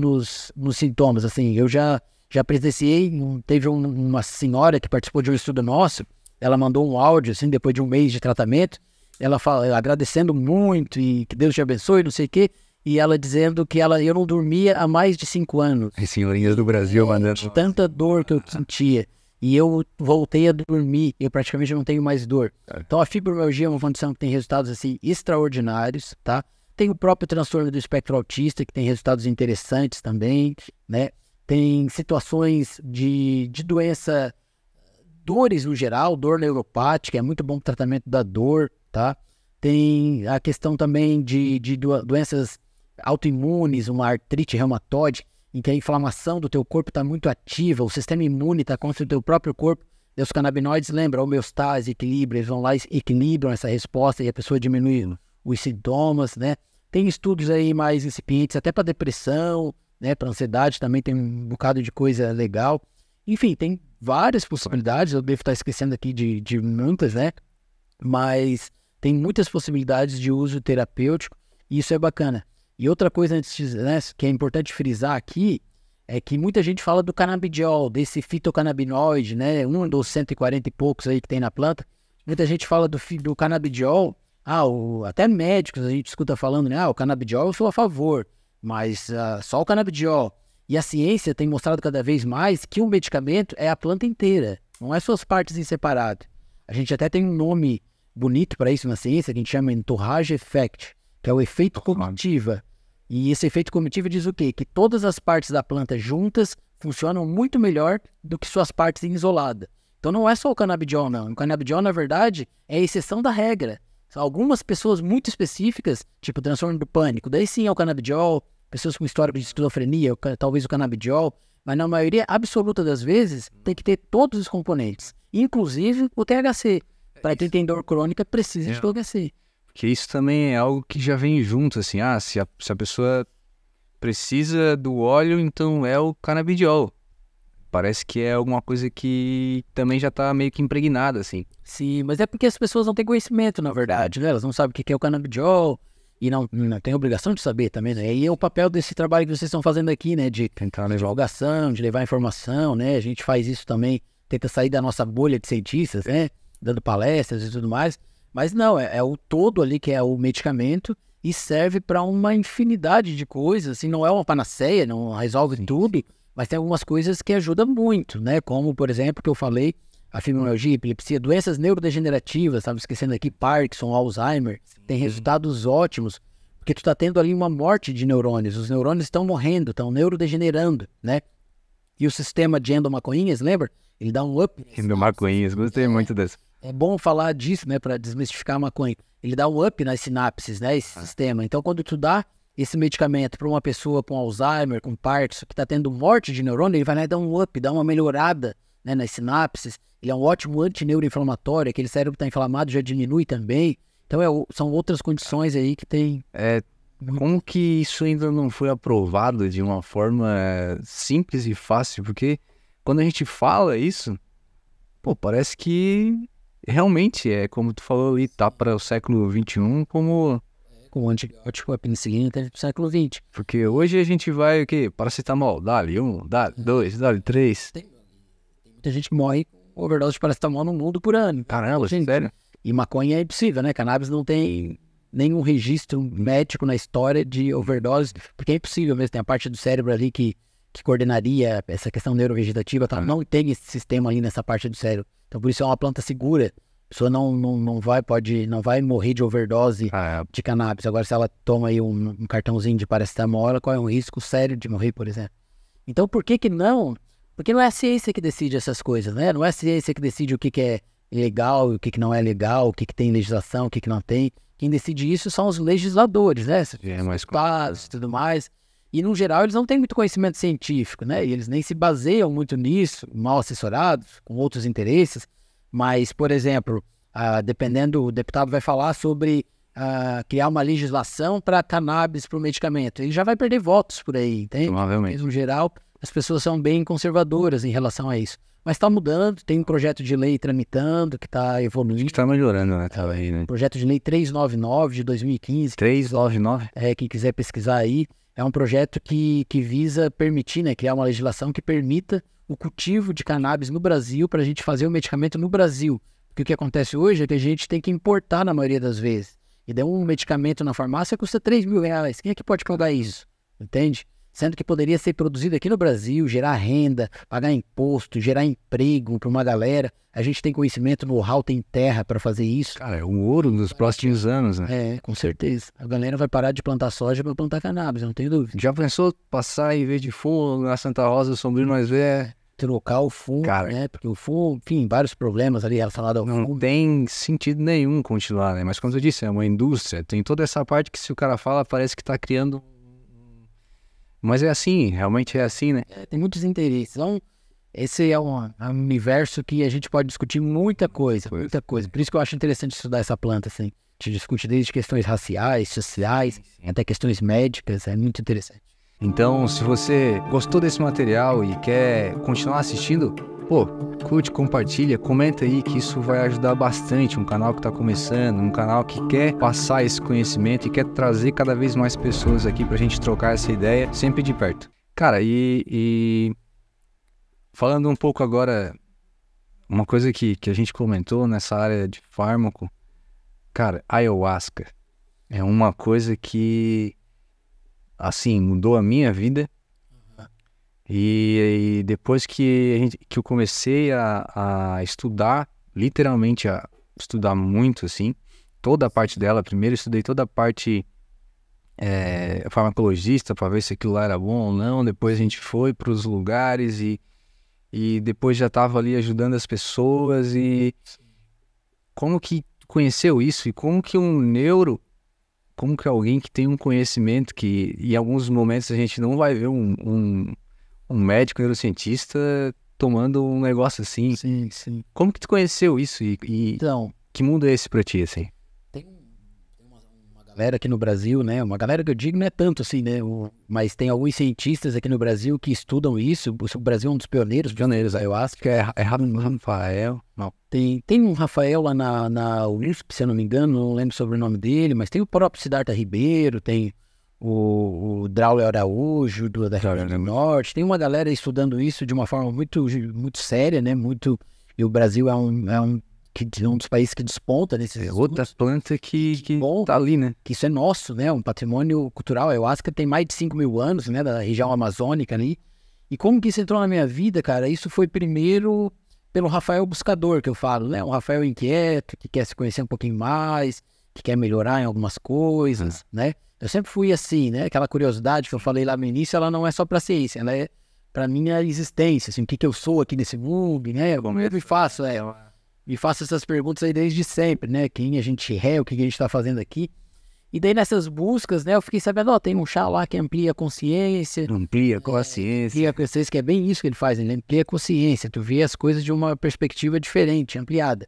Speaker 1: sintomas. Assim, eu já presenciei, teve uma senhora que participou de um estudo nosso, ela mandou um áudio, assim, depois de um mês de tratamento, ela fala, agradecendo muito e que Deus te abençoe, não sei o quê, e ela dizendo que eu não dormia há mais de 5 anos.
Speaker 2: As senhorinhas do Brasil mandando...
Speaker 1: De tanta dor que eu sentia. E eu voltei a dormir, eu praticamente não tenho mais dor. Então a fibromialgia é uma condição que tem resultados assim extraordinários, tá? Tem o próprio transtorno do espectro autista, que tem resultados interessantes também, né? Tem situações de doença, dores no geral, dor neuropática, é muito bom o tratamento da dor, tá? Tem a questão também de doenças autoimunes, uma artrite reumatoide, em que a inflamação do teu corpo está muito ativa, o sistema imune está contra o teu próprio corpo, e os canabinoides, lembra, homeostase, equilíbrio, eles vão lá e equilibram essa resposta e a pessoa diminui os sintomas, né? Tem estudos aí mais incipientes, até para depressão, né? Para ansiedade também tem um bocado de coisa legal. Enfim, tem várias possibilidades, eu devo estar esquecendo aqui de muitas, né? Mas tem muitas possibilidades de uso terapêutico e isso é bacana. E outra coisa antes, né, que é importante frisar aqui é que muita gente fala do canabidiol, desse fitocannabinoide, né, um dos 140 e poucos aí que tem na planta. Muita gente fala do canabidiol, até médicos a gente escuta falando, né, o canabidiol eu sou a favor, mas só o canabidiol. E a ciência tem mostrado cada vez mais que o medicamento é a planta inteira, não é suas partes em separado. A gente até tem um nome bonito para isso na ciência, que a gente chama entourage effect, que é o efeito comitiva. E esse efeito comitiva diz o quê? Que todas as partes da planta juntas funcionam muito melhor do que suas partes em isolada. Então não é só o canabidiol, não. O canabidiol, na verdade, é a exceção da regra. São algumas pessoas muito específicas, tipo transtorno do pânico, daí sim é o canabidiol, pessoas com histórico de esquizofrenia, talvez o canabidiol, mas na maioria absoluta das vezes tem que ter todos os componentes, inclusive o THC. Para quem tem dor crônica, precisa de THC.
Speaker 2: Porque isso também é algo que já vem junto, assim, se a pessoa precisa do óleo, então é o canabidiol. Parece que é alguma coisa que também já tá meio que impregnada, assim.
Speaker 1: Sim, mas é porque as pessoas não têm conhecimento, na verdade, né? Elas não sabem o que é o canabidiol e não têm obrigação de saber também, né? E é o papel desse trabalho que vocês estão fazendo aqui, né? De divulgação, de levar informação, né? A gente faz isso também, tenta sair da nossa bolha de cientistas, né? Dando palestras e tudo mais. Mas não, é o todo ali que é o medicamento e serve para uma infinidade de coisas, assim, não é uma panaceia, não resolve tudo, mas tem algumas coisas que ajudam muito, né? Como, por exemplo, que eu falei, a fibromialgia, epilepsia, doenças neurodegenerativas, estava esquecendo aqui, Parkinson, Alzheimer, tem resultados ótimos, porque tu está tendo ali uma morte de neurônios, os neurônios estão morrendo, estão neurodegenerando, né? E o sistema de endomaconhinhas, lembra? Ele dá um up.
Speaker 2: Endomaconhinhas, gostei muito dessa.
Speaker 1: É bom falar disso, né, para desmistificar a maconha. Ele dá um up nas sinapses, né, esse sistema. Então, quando tu dá esse medicamento para uma pessoa com Alzheimer, com Parkinson, que está tendo morte de neurônio, ele vai lá e dá um up, dá uma melhorada, né, nas sinapses. Ele é um ótimo antineuroinflamatório, aquele cérebro que está inflamado já diminui também. Então, são outras condições aí que tem...
Speaker 2: Como que isso ainda não foi aprovado de uma forma simples e fácil? Porque quando a gente fala isso, pô, parece que realmente é como tu falou ali, tá para o século XXI como
Speaker 1: o antibiótico, a penicilina, até pro século XX.
Speaker 2: Porque hoje a gente vai, o quê? Paracetamol, dá-lhe 1, dá-lhe 2, dá-lhe 3.
Speaker 1: Tem muita gente que morre com overdose de paracetamol no mundo por ano.
Speaker 2: Caramba, gente, sério?
Speaker 1: E maconha é impossível, né? Cannabis não tem nenhum registro médico na história de overdose, porque é impossível mesmo. Tem a parte do cérebro ali que coordenaria essa questão neurovegetativa, tá? Não tem esse sistema ali nessa parte do cérebro. Então, por isso é uma planta segura. A pessoa não vai morrer de overdose de cannabis. Agora, se ela toma aí um cartãozinho de paracetamol, ela corre um risco sério de morrer, por exemplo. Então, por que não? Porque não é a ciência que decide essas coisas, né? Não é a ciência que decide o que é legal, o que não é legal, o que tem legislação, o que não tem. quem decide isso são os legisladores, né?
Speaker 2: É mais
Speaker 1: Estados e tudo mais. E, no geral, eles não têm muito conhecimento científico, né? E eles nem se baseiam muito nisso, mal assessorados, com outros interesses. Mas, por exemplo, dependendo, o deputado vai falar sobre criar uma legislação para cannabis, para o medicamento. Ele já vai perder votos por aí, entende?
Speaker 2: Provavelmente.
Speaker 1: Mas, no geral, as pessoas são bem conservadoras em relação a isso. Mas está mudando, tem um projeto de lei tramitando que está evoluindo.
Speaker 2: Está melhorando, né? Tava aí, né?
Speaker 1: Projeto de lei 399 de 2015.
Speaker 2: 399?
Speaker 1: Quem quiser pesquisar aí. É um projeto que visa permitir, né, criar uma legislação que permita o cultivo de cannabis no Brasil para a gente fazer o medicamento no Brasil. Porque o que acontece hoje é que a gente tem que importar na maioria das vezes. E daí um medicamento na farmácia custa R$3.000. Quem é que pode pagar isso? Entende? Sendo que poderia ser produzido aqui no Brasil, gerar renda, pagar imposto, gerar emprego para uma galera. A gente tem conhecimento, know-how, tem terra para fazer isso.
Speaker 2: Cara, é o ouro dos próximos anos, né?
Speaker 1: Com certeza. A galera vai parar de plantar soja para plantar cannabis, não tenho dúvida.
Speaker 2: Já pensou passar em vez de fumo na Santa Rosa, o Sombrio nós vê?
Speaker 1: Trocar o fumo,
Speaker 2: cara,
Speaker 1: né? Porque o fumo, enfim, vários problemas ali relacionados ao fumo.
Speaker 2: Não tem sentido nenhum continuar, né? Mas como eu disse, é uma indústria. Tem toda essa parte que se o cara fala, parece que tá criando... Mas é assim, realmente é assim, né?
Speaker 1: Tem muitos interesses. Então, esse é um universo que a gente pode discutir muita coisa. Por isso que eu acho interessante estudar essa planta, assim. A gente discute desde questões raciais, sociais, até questões médicas. É muito interessante.
Speaker 2: Então, se você gostou desse material e quer continuar assistindo, curte, compartilha, comenta aí que isso vai ajudar bastante. Um canal que está começando, um canal que quer passar esse conhecimento e quer trazer cada vez mais pessoas aqui pra gente trocar essa ideia, sempre de perto. Cara, e falando um pouco agora, uma coisa que a gente comentou nessa área de fármaco, cara, ayahuasca é uma coisa que, assim, mudou a minha vida. E depois que eu comecei a estudar, literalmente a estudar muito, assim, toda a parte dela, primeiro estudei toda a parte farmacologista para ver se aquilo lá era bom ou não, depois a gente foi para os lugares e depois já estava ali ajudando as pessoas. E como que conheceu isso? E como que como que alguém que tem um conhecimento que em alguns momentos a gente não vai ver um médico neurocientista tomando um negócio assim.
Speaker 1: Sim, sim.
Speaker 2: Como que tu conheceu isso
Speaker 1: então,
Speaker 2: que mundo é esse pra ti, assim?
Speaker 1: Tem uma galera aqui no Brasil, né? Uma galera que eu digo não é tanto assim, né? Mas tem alguns cientistas aqui no Brasil que estudam isso. O Brasil é um dos pioneiros, ayahuasca.
Speaker 2: É Rafael? Não.
Speaker 1: Tem um Rafael lá na USP, se eu não me engano, não lembro sobre o nome dele, mas tem o próprio Siddhartha Ribeiro, tem o Draulio Araújo, da Rio Grande do Norte. Tem uma galera estudando isso de uma forma muito, muito séria, né? E o Brasil é um dos países que desponta nesses estudos.
Speaker 2: Outra planta que tá ali, né?
Speaker 1: Que isso é nosso, né? Um patrimônio cultural. A ayahuasca tem mais de 5.000 anos, né? Da região amazônica ali. E como que isso entrou na minha vida, cara? Isso foi primeiro pelo Rafael Buscador, que eu falo, né? Um Rafael inquieto, que quer se conhecer um pouquinho mais, que quer melhorar em algumas coisas, né? Eu sempre fui assim, né? Aquela curiosidade que eu falei lá no início, ela não é só pra ciência, ela é pra minha existência, assim, o que eu sou aqui nesse mundo, né? Eu me faço essas perguntas aí desde sempre, né? Quem a gente é, o que a gente tá fazendo aqui. E daí nessas buscas, né, eu fiquei sabendo, tem um chá lá que amplia a consciência.
Speaker 2: Amplia a consciência.
Speaker 1: Amplia a consciência, que é bem isso que ele faz, ele amplia a consciência, tu vê as coisas de uma perspectiva diferente, ampliada.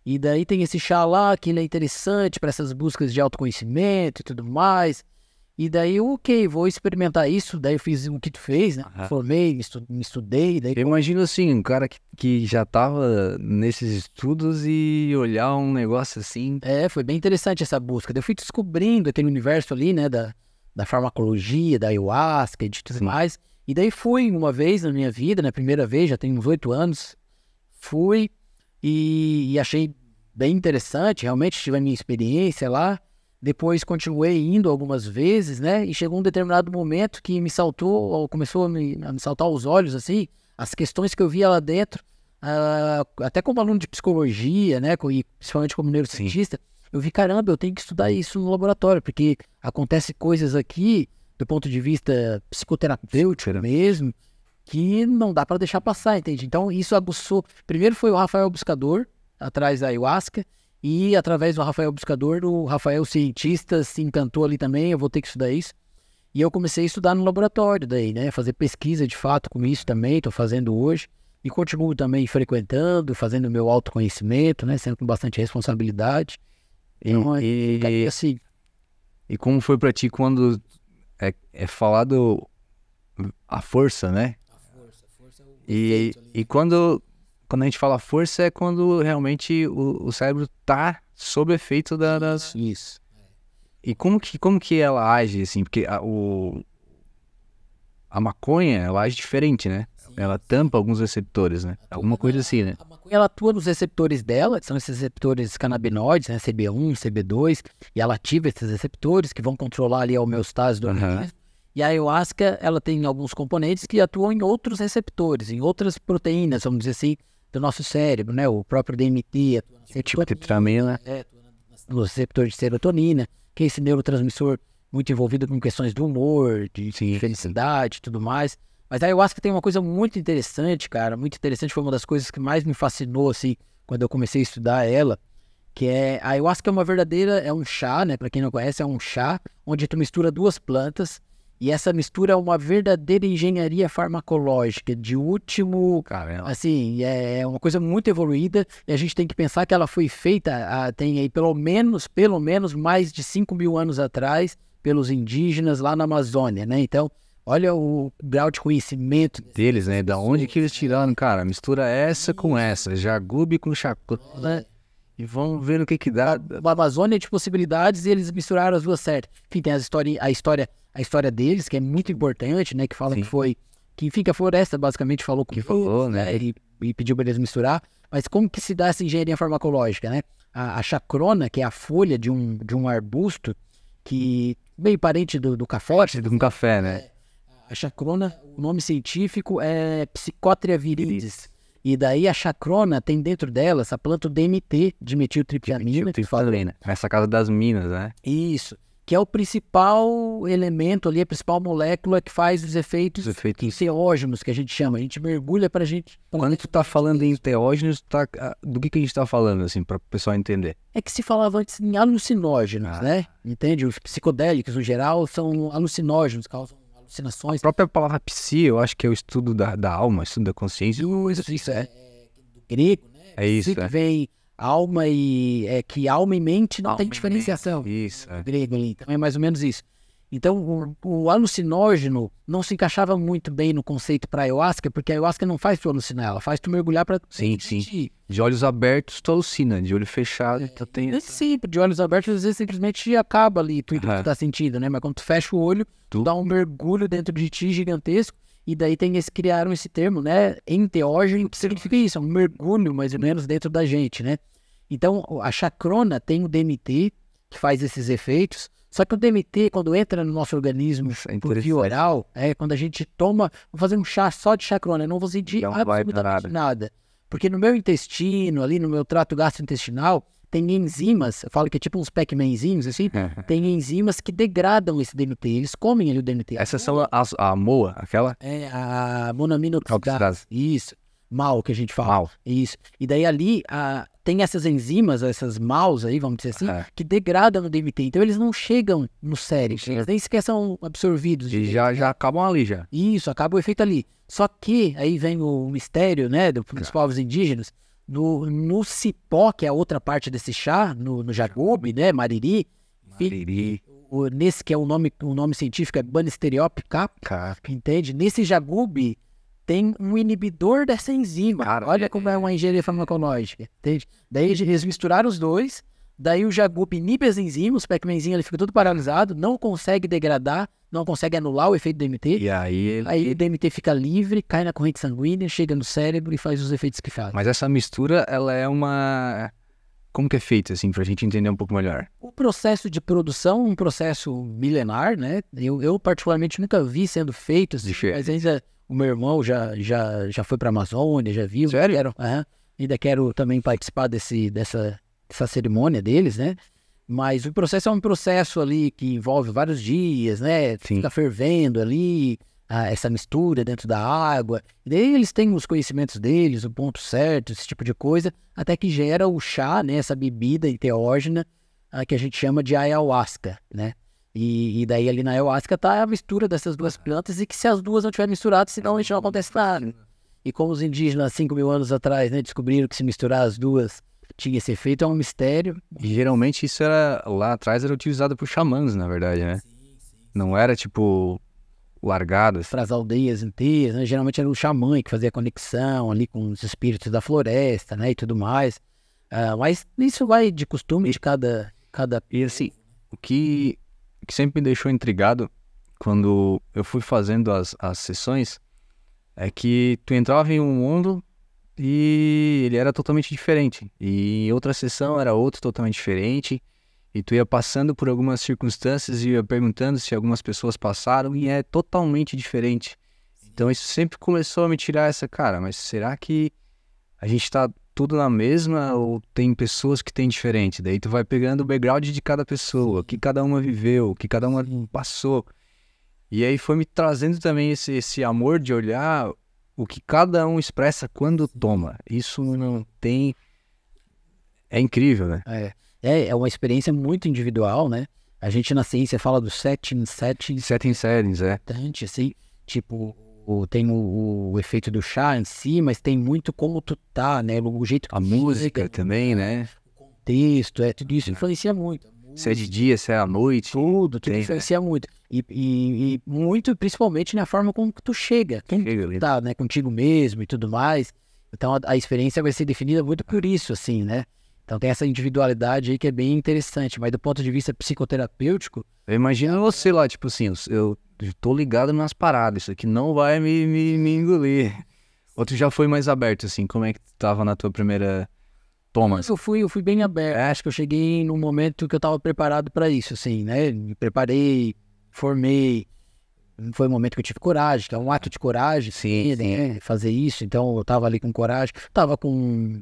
Speaker 1: E daí tem esse chá lá, que ele é interessante para essas buscas de autoconhecimento e tudo mais. E daí, vou experimentar isso. Daí eu fiz o que tu fez, né? Formei, me estudei. Daí...
Speaker 2: Eu imagino assim, um cara que já tava nesses estudos e olhar um negócio assim.
Speaker 1: Foi bem interessante essa busca. Daí eu fui descobrindo aquele universo ali, né? Da farmacologia, da ayahuasca e de tudo mais. E daí fui uma vez na minha vida, na primeira vez, já tem uns 8 anos. Fui e achei bem interessante. Realmente tive a minha experiência lá. Depois continuei indo algumas vezes, né? E chegou um determinado momento que começou a me saltar aos olhos, assim, as questões que eu via lá dentro, até como aluno de psicologia, né? E principalmente como neurocientista, eu vi, caramba, eu tenho que estudar isso no laboratório, porque acontece coisas aqui, do ponto de vista psicoterapêutico mesmo, que não dá para deixar passar, entende? Então isso aguçou. Primeiro foi o Rafael Buscador, atrás da ayahuasca. E através do Rafael Buscador, o Rafael cientista se encantou ali também, eu vou ter que estudar isso. E eu comecei a estudar no laboratório daí, né? Fazer pesquisa de fato com isso também, estou fazendo hoje. E continuo também frequentando, fazendo meu autoconhecimento, né? Sempre com bastante responsabilidade. Então, assim...
Speaker 2: E como foi pra ti quando é falado a força, né?
Speaker 1: A força é o
Speaker 2: E quando a gente fala força é quando realmente o cérebro tá sob efeito das...
Speaker 1: Isso.
Speaker 2: E como que ela age, assim? Porque a maconha, ela age diferente, né? Ela tampa alguns receptores, né? Alguma coisa assim, né?
Speaker 1: A maconha, ela atua nos receptores dela, que são esses receptores canabinoides, né? CB1, CB2, e ela ativa esses receptores que vão controlar ali a homeostase do organismo. E a ayahuasca, ela tem alguns componentes que atuam em outros receptores, em outras proteínas, vamos dizer assim, do nosso cérebro, né? O próprio DMT, atua na
Speaker 2: serotonina,
Speaker 1: no receptor de serotonina, que é esse neurotransmissor muito envolvido com questões do humor, de felicidade e tudo mais. Mas a ayahuasca tem uma coisa muito interessante, cara, muito interessante, foi uma das coisas que mais me fascinou, assim, quando eu comecei a estudar ela, que a ayahuasca é um chá, né, pra quem não conhece, é um chá onde tu mistura duas plantas, e essa mistura é uma verdadeira engenharia farmacológica, de último, assim, é uma coisa muito evoluída, e a gente tem que pensar que ela foi feita, tem aí pelo menos mais de 5.000 anos atrás, pelos indígenas lá na Amazônia, né, então... Olha o grau de conhecimento
Speaker 2: deles, né? Da onde que eles tiraram, cara? Mistura essa com essa, jagube com chacrona, e vamos ver no que dá.
Speaker 1: Uma Amazônia de possibilidades e eles misturaram as duas certas. Enfim, tem a história deles, que é muito importante, né? Que fala que a floresta basicamente falou com
Speaker 2: falou, né?
Speaker 1: E pediu para eles misturar. Mas como que se dá essa engenharia farmacológica, né? A chacrona, que é a folha de um arbusto, que bem parente do café.
Speaker 2: De um café, né?
Speaker 1: A chacrona, o nome científico é Psychotria viridis. E daí a chacrona tem dentro dela essa planta DMT, dimetiltriptamina.
Speaker 2: Essa casa das minas, né?
Speaker 1: Isso. Que é o principal elemento ali, a principal molécula que faz os efeitos enteógenos, que a gente chama. A gente mergulha pra gente...
Speaker 2: Quando tu tá falando em enteógenos, do que a gente tá falando, assim, para o pessoal entender?
Speaker 1: É que se falava antes em alucinógenos, né? Entende? Os psicodélicos, no geral, são alucinógenos, causam alucinações.
Speaker 2: A própria palavra psi, eu acho que é o estudo da alma, estudo da consciência.
Speaker 1: Isso é do grego, né?
Speaker 2: É isso,
Speaker 1: que vem alma que alma e mente não tem diferenciação.
Speaker 2: Isso,
Speaker 1: do grego ali. Então é mais ou menos isso. Então o alucinógeno não se encaixava muito bem no conceito para ayahuasca, porque a ayahuasca não faz tu alucinar, ela faz tu mergulhar para
Speaker 2: sim. De olhos abertos tu alucina, de olho fechado tu tem...
Speaker 1: Sim, de olhos abertos às vezes simplesmente acaba ali tudo que tu tá sentindo, né? Mas quando tu fecha o olho, tu dá um mergulho dentro de ti gigantesco, e daí criaram esse termo, né? Enteógeno, que significa isso, é um mergulho mais ou menos dentro da gente, né? Então a chacrona tem o DMT, que faz esses efeitos. Só que o DMT, quando entra no nosso organismo por via oral, quando a gente toma, vou fazer um chá só de chacrona, eu não vou sentir absolutamente nada. Porque no meu intestino, ali no meu trato gastrointestinal, tem enzimas, eu falo que é tipo uns Pac-Manzinhos, assim, tem enzimas que degradam esse DMT, eles comem ali o DMT.
Speaker 2: Essas são a MOA, aquela?
Speaker 1: É, a monoaminoxidase. Isso. Mal, que a gente fala.
Speaker 2: Mal.
Speaker 1: Isso. E daí ali tem essas enzimas, essas MAUs aí, vamos dizer assim, que degradam o DMT. Então eles não chegam no cérebro, eles nem sequer são absorvidos.
Speaker 2: E já acabam ali, já.
Speaker 1: Isso, acaba o efeito ali. Só que aí vem o mistério, né, dos povos indígenas, no cipó, que é a outra parte desse chá, no jagube, né, mariri. Nesse que é o nome científico é Banisteriopsis cap, entende? Nesse jagube tem um inibidor dessa enzima. Olha como é uma engenharia farmacológica, entende? Daí eles misturaram os dois, daí o jagube inibe as enzimas, o Pac-Manzinho ele fica todo paralisado, não consegue degradar, não consegue anular o efeito do DMT.
Speaker 2: E aí
Speaker 1: o DMT fica livre, cai na corrente sanguínea, chega no cérebro e faz os efeitos que faz.
Speaker 2: Mas essa mistura, ela é uma... Como que é feito, assim, pra gente entender um pouco melhor?
Speaker 1: O processo de produção é um processo milenar, né? Eu particularmente nunca vi sendo feito, assim, mas ainda o meu irmão já foi pra Amazônia, já viu.
Speaker 2: Sério?
Speaker 1: Ainda quero também participar dessa cerimônia deles, né? Mas o processo é um processo ali que envolve vários dias, né?
Speaker 2: Sim.
Speaker 1: Fica fervendo ali, essa mistura dentro da água. E daí eles têm os conhecimentos deles, o ponto certo, esse tipo de coisa, até que gera o chá, né, essa bebida enteógena, que a gente chama de ayahuasca, né? E daí ali na ayahuasca tá a mistura dessas duas plantas, e que se as duas não estiverem misturadas, senão a gente não acontece nada. E como os indígenas, 5 mil anos atrás, né, descobriram que se misturar as duas tinha esse efeito, é um mistério.
Speaker 2: E geralmente isso era, lá atrás, era utilizado por xamãs, na verdade, né? Não era, tipo, largado, assim.
Speaker 1: Para as aldeias inteiras, né? Geralmente era o xamã que fazia a conexão ali com os espíritos da floresta, né, e tudo mais. Mas isso vai de costume de cada...
Speaker 2: E assim, o que sempre me deixou intrigado quando eu fui fazendo as sessões é que tu entrava em um mundo e ele era totalmente diferente. E em outra sessão era outro totalmente diferente. E tu ia passando por algumas circunstâncias e ia perguntando se algumas pessoas passaram e é totalmente diferente. Então isso sempre começou a me tirar essa, cara, mas será que a gente tá tudo na mesma ou tem pessoas que tem diferente? Daí tu vai pegando o background de cada pessoa, o que cada uma viveu, o que cada uma passou. E aí foi me trazendo também esse amor de olhar o que cada um expressa quando toma. Isso não tem... É incrível, né?
Speaker 1: É uma experiência muito individual, né? A gente na ciência fala do setting,
Speaker 2: Settings, é.
Speaker 1: bastante, assim, tipo, tem o efeito do chá em si, mas tem muito como tu tá, né? O jeito que
Speaker 2: A música também, né?
Speaker 1: o contexto, tudo isso influencia muito.
Speaker 2: Se é de dia, se é à noite.
Speaker 1: Tudo
Speaker 2: tem,
Speaker 1: influencia muito. E muito, principalmente na forma como que tu chega. Quem tu tá, né? Contigo mesmo e tudo mais. Então a experiência vai ser definida muito por isso, assim, né? Então tem essa individualidade aí que é bem interessante, mas do ponto de vista psicoterapêutico...
Speaker 2: Eu imagino você lá, tipo assim, eu tô ligado nas paradas, isso aqui não vai me engolir. Ou tu já foi mais aberto, assim, como é que tu tava na tua primeira toma?
Speaker 1: Eu fui bem aberto, acho que eu cheguei num momento que eu tava preparado para isso, assim, né? Me preparei, formei, foi um momento que eu tive coragem, que é um ato de coragem,
Speaker 2: sim,
Speaker 1: né? Fazer isso, então eu tava ali com coragem, tava com...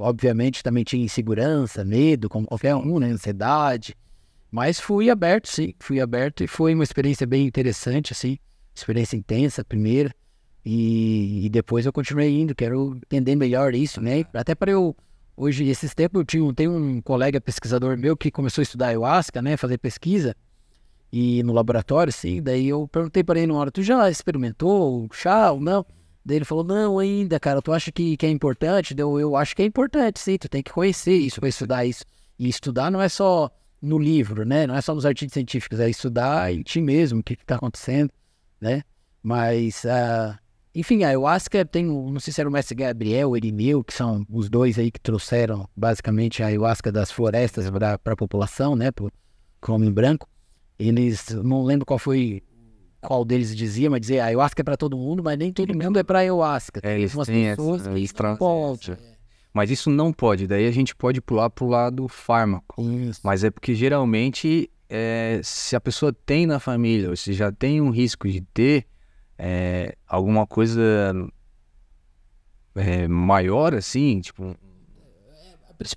Speaker 1: Obviamente também tinha insegurança, medo, como qualquer um, né? Ansiedade. Mas fui aberto, sim. Fui aberto e foi uma experiência bem interessante, assim. Experiência intensa, primeira. E depois eu continuei indo, quero entender melhor isso, né? Até para eu... Hoje, esses tempos, tenho um colega pesquisador meu que começou a estudar ayahuasca, né? Fazer pesquisa. E no laboratório, sim. Daí eu perguntei para ele uma hora, tu já experimentou o chá ou não? Daí ele falou, não, ainda, cara, tu acha que é importante? Eu acho que é importante, sim, tu tem que conhecer isso, estudar isso. E estudar não é só no livro, né? Não é só nos artigos científicos, é estudar em ti mesmo, o que está acontecendo, né? Mas, enfim, a ayahuasca tem, não sei se era o mestre Gabriel ou Irineu, que são os dois aí que trouxeram, basicamente, a ayahuasca das florestas para a população, né? Para o homem branco. Eles, não lembro qual deles dizia, mas dizia, ayahuasca é para todo mundo, mas nem todo mundo é para ayahuasca.
Speaker 2: Eles têm essa...
Speaker 1: Pode.
Speaker 2: Mas isso não pode, daí a gente pode pular pro lado fármaco.
Speaker 1: Isso.
Speaker 2: Mas é porque geralmente, se a pessoa tem na família, ou se já tem um risco de ter alguma coisa maior, assim, tipo...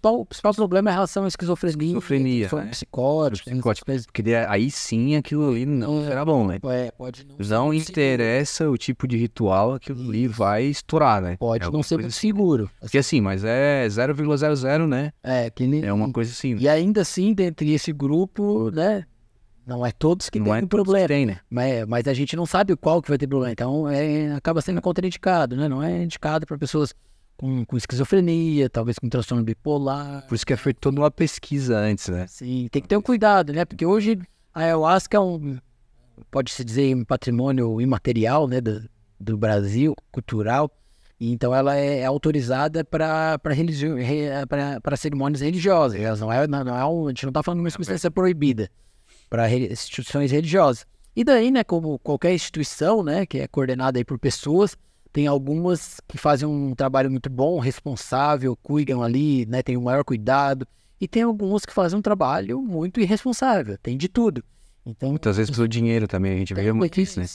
Speaker 1: O principal problema é a relação à esquizofrenia,
Speaker 2: né?
Speaker 1: psicótico,
Speaker 2: porque aí sim aquilo ali não será bom, né?
Speaker 1: Pode
Speaker 2: não interessa o tipo de ritual, aquilo ali vai estourar, né?
Speaker 1: Pode não ser muito seguro.
Speaker 2: Porque assim, mas é 0,00, né?
Speaker 1: É
Speaker 2: uma coisa assim.
Speaker 1: E ainda assim, dentre esse grupo, né? Não é todos que tem problema.
Speaker 2: Tem, né?
Speaker 1: Mas a gente não sabe qual que vai ter problema. Então acaba sendo contraindicado, né? Não é indicado para pessoas com esquizofrenia, talvez com transtorno bipolar.
Speaker 2: Por isso que é feita toda uma pesquisa antes, né?
Speaker 1: Sim, tem que ter um cuidado, né? Porque hoje a ayahuasca é pode-se dizer, um patrimônio imaterial, né? Do Brasil, cultural. E então ela é autorizada para cerimônias religiosas. Elas a gente não está falando de uma substância proibida para instituições religiosas. E daí, né? Como qualquer instituição, né? Que é coordenada aí por pessoas, tem algumas que fazem um trabalho muito bom, responsável, cuidam ali, né? Tem o maior cuidado. E tem algumas que fazem um trabalho muito irresponsável. Tem de tudo. Então,
Speaker 2: muitas vezes pelo dinheiro também, a gente vê muito isso, né?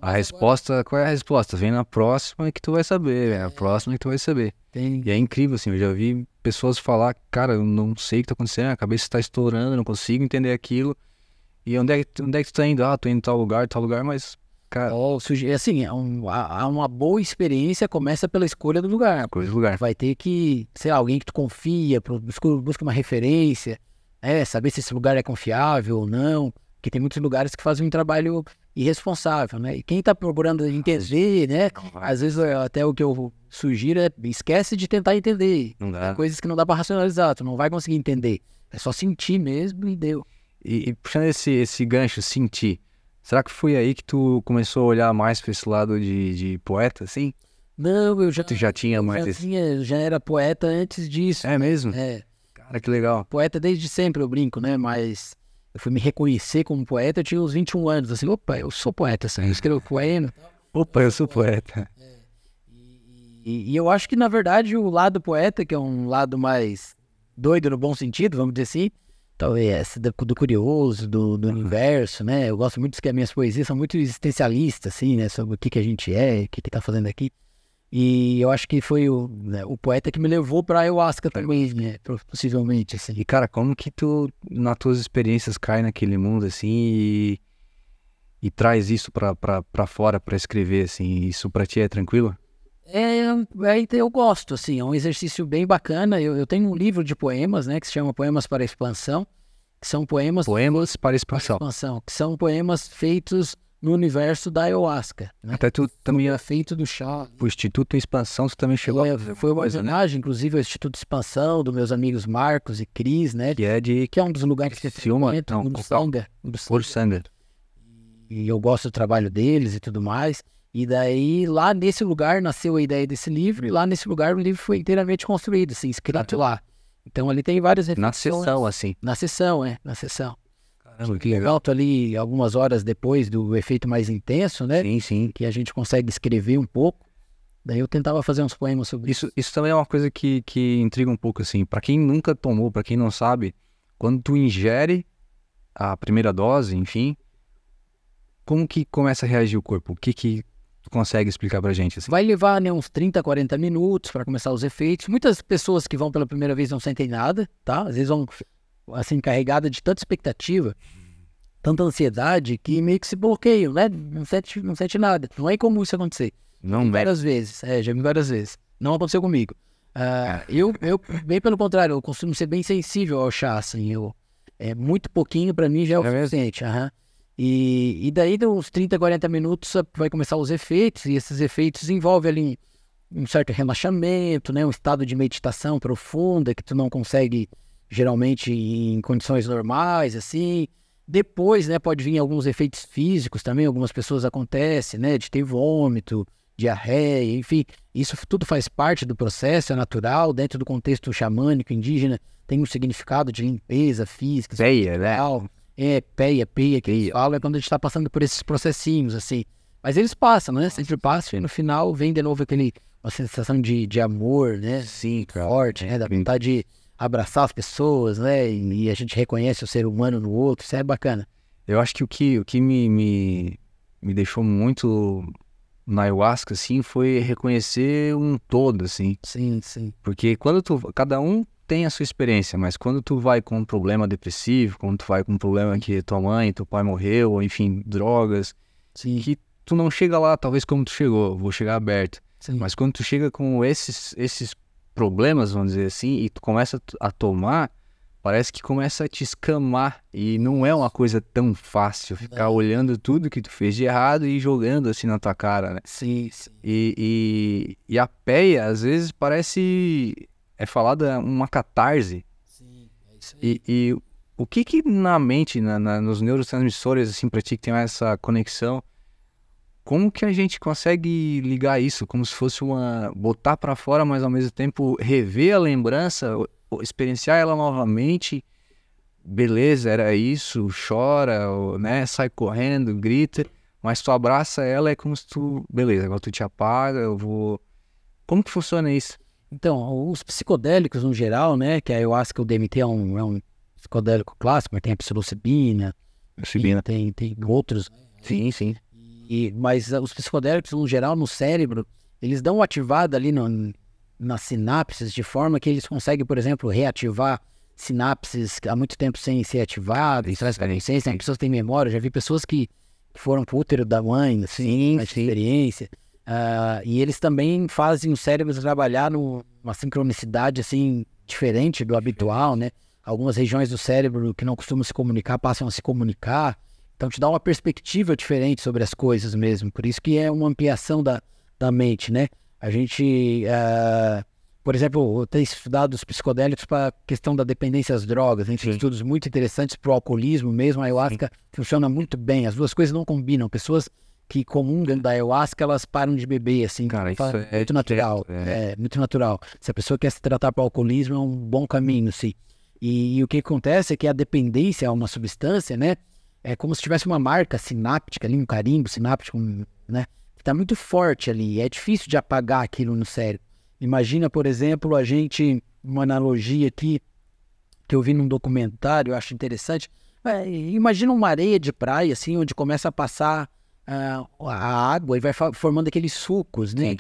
Speaker 2: A resposta, qual é a resposta? Vem na próxima que tu vai saber, na próxima que tu vai saber. E é incrível, assim, eu já vi pessoas falar, cara, eu não sei o que tá acontecendo, a cabeça está estourando, eu não consigo entender aquilo. E onde é que tu tá indo? Ah, tô indo em tal lugar, mas Cara,
Speaker 1: Assim, uma boa experiência começa pela escolha do lugar.
Speaker 2: coisa do lugar.
Speaker 1: Vai ter que, sei lá, alguém que tu confia, busca uma referência, saber se esse lugar é confiável ou não, porque tem muitos lugares que fazem um trabalho irresponsável, né? E quem tá procurando entender, né? Às vezes até o que eu sugiro é esquece de tentar entender.
Speaker 2: Não dá.
Speaker 1: Tem coisas que não dá pra racionalizar, tu não vai conseguir entender. É só sentir mesmo e deu.
Speaker 2: E puxando esse gancho, sentir, será que foi aí que tu começou a olhar mais pra esse lado de poeta, assim?
Speaker 1: Não,
Speaker 2: Tu já tinha mais esse...
Speaker 1: eu já era poeta antes disso.
Speaker 2: É mesmo?
Speaker 1: É,
Speaker 2: Cara, que legal.
Speaker 1: poeta desde sempre, eu brinco, né? Mas eu fui me reconhecer como poeta, eu tinha uns 21 anos, assim, opa, eu sou poeta, assim, eu escrevo poema.
Speaker 2: Opa, eu sou poeta.
Speaker 1: E eu acho que, na verdade, o lado poeta, que é um lado mais doido no bom sentido, vamos dizer assim, talvez do curioso, do universo, né? Eu gosto muito que as minhas poesias são muito existencialistas, assim, né? Sobre o que a gente é, o que tá fazendo aqui. E eu acho que foi o poeta que me levou pra ayahuasca também, né? Possivelmente, assim.
Speaker 2: E, cara, como que tu, nas tuas experiências, cai naquele mundo, assim, e traz isso pra fora, pra escrever, assim? Isso pra ti é tranquilo?
Speaker 1: Eu gosto, assim, é um exercício bem bacana. Eu tenho um livro de poemas, né, que se chama Poemas para Expansão, que são poemas
Speaker 2: Poemas para
Speaker 1: para
Speaker 2: expansão.
Speaker 1: expansão, que são poemas feitos no universo da ayahuasca, né?
Speaker 2: Até tu também,
Speaker 1: É feito do chá.
Speaker 2: pro Instituto Expansão, tu também chegou a fazer
Speaker 1: Foi uma
Speaker 2: coisa, né?
Speaker 1: homenagem, inclusive, ao Instituto de Expansão, dos meus amigos Marcos e Cris, né?
Speaker 2: Que é de
Speaker 1: Que é um dos lugares que eu
Speaker 2: Filma,
Speaker 1: frequento,
Speaker 2: não,
Speaker 1: Uruçanga,
Speaker 2: Uruçanga.
Speaker 1: e eu gosto do trabalho deles e tudo mais. E daí, lá nesse lugar, nasceu a ideia desse livro, e lá nesse lugar o livro foi inteiramente construído, assim, escrito lá. Então ali tem várias
Speaker 2: Na
Speaker 1: reflexões.
Speaker 2: sessão, assim.
Speaker 1: Na sessão, na sessão.
Speaker 2: Caramba, que legal.
Speaker 1: Volto ali algumas horas depois do efeito mais intenso, né?
Speaker 2: Sim, sim.
Speaker 1: Que a gente consegue escrever um pouco. Daí eu tentava fazer uns poemas sobre isso.
Speaker 2: Isso também é uma coisa que intriga um pouco, assim. Pra quem nunca tomou, pra quem não sabe, quando tu ingere a primeira dose, enfim, como que começa a reagir o corpo? O que tu consegue explicar pra gente, assim?
Speaker 1: Vai levar, né, uns 30, 40 minutos para começar os efeitos. Muitas pessoas que vão pela primeira vez não sentem nada, tá? Às vezes vão, assim, carregadas de tanta expectativa, tanta ansiedade, que meio que se bloqueiam, né? Não sente nada. Não é incomum isso acontecer.
Speaker 2: Não mete.
Speaker 1: Várias vezes, já vi várias vezes. Não aconteceu comigo. Eu, bem pelo contrário, eu costumo ser bem sensível ao chá, assim. Muito pouquinho para mim já é o suficiente. E daí, uns 30, 40 minutos, vai começar os efeitos, e esses efeitos envolvem ali um certo relaxamento, né? Um estado de meditação profunda que tu não consegue, geralmente, em condições normais, assim. Depois, né, pode vir alguns efeitos físicos também, algumas pessoas acontece, né? De ter vômito, diarreia, enfim. Isso tudo faz parte do processo, é natural, dentro do contexto xamânico, indígena, tem um significado de limpeza física,
Speaker 2: Peia, né?
Speaker 1: peia, que eles falam, é quando a gente tá passando por esses processinhos, assim. Mas eles passam, né? Sempre passam, e no final vem de novo uma sensação de amor, né?
Speaker 2: Sim, cara.
Speaker 1: Forte, né? Da vontade de abraçar as pessoas, né? E a gente reconhece o ser humano no outro, isso é bacana.
Speaker 2: Eu acho que o que me deixou muito na ayahuasca, assim, foi reconhecer um todo, assim.
Speaker 1: Sim, sim.
Speaker 2: Porque cada um tem a sua experiência, mas quando tu vai com um problema depressivo, quando tu vai com um problema que tua mãe, teu pai morreu, ou enfim, drogas,
Speaker 1: Sim.
Speaker 2: que tu não chega lá, talvez como tu chegou, vou chegar aberto.
Speaker 1: Sim.
Speaker 2: Mas quando tu chega com esses problemas, vamos dizer assim, e tu começa a tomar, parece que começa a te escamar. E não é uma coisa tão fácil ficar olhando tudo que tu fez de errado e jogando assim na tua cara, né?
Speaker 1: Sim, sim.
Speaker 2: E a peia, às vezes, parece... É falada uma catarse.
Speaker 1: Sim, é isso aí.
Speaker 2: E o que na mente, nos neurotransmissores, assim, pra ti que tem essa conexão, como que a gente consegue ligar isso? Como se fosse botar pra fora, mas ao mesmo tempo rever a lembrança, experienciar ela novamente. Beleza, era isso, chora, né? Sai correndo, grita, mas tu abraça ela, é como se tu... Beleza, agora tu te apaga, eu vou... Como que funciona isso?
Speaker 1: Então, os psicodélicos no geral, né, que a ayahuasca, o DMT é um psicodélico clássico, mas tem a psilocibina, tem outros.
Speaker 2: Sim, sim.
Speaker 1: Mas os psicodélicos no geral, no cérebro, eles dão uma ativada ali nas sinapses, de forma que eles conseguem, por exemplo, reativar sinapses há muito tempo sem ser ativadas, traz consciência, pessoas têm memória, já vi pessoas que que foram pro útero da mãe, assim, essa experiência. E eles também fazem o cérebro trabalhar numa sincronicidade, assim, diferente do habitual, né? Algumas regiões do cérebro que não costumam se comunicar passam a se comunicar. Então te dá uma perspectiva diferente sobre as coisas mesmo. Por isso que é uma ampliação da mente, né? A gente, por exemplo, eu tenho estudado os psicodélicos para a questão da dependência às drogas. A gente tem estudos muito interessantes para o alcoolismo mesmo. A ayahuasca funciona muito bem. As duas coisas não combinam. Pessoas que comungam da ayahuasca, elas param de beber, assim.
Speaker 2: Cara, isso é
Speaker 1: muito natural. É muito natural. Se a pessoa quer se tratar para o alcoolismo, é um bom caminho, sim. E o que acontece é que a dependência a uma substância, né? É como se tivesse uma marca sináptica ali, um carimbo sináptico, né? Que tá muito forte ali. É difícil de apagar aquilo no cérebro. Imagina, por exemplo, uma analogia aqui que eu vi num documentário, eu acho interessante. Imagina uma areia de praia, assim, onde começa a passar a água e vai formando aqueles sucos, né?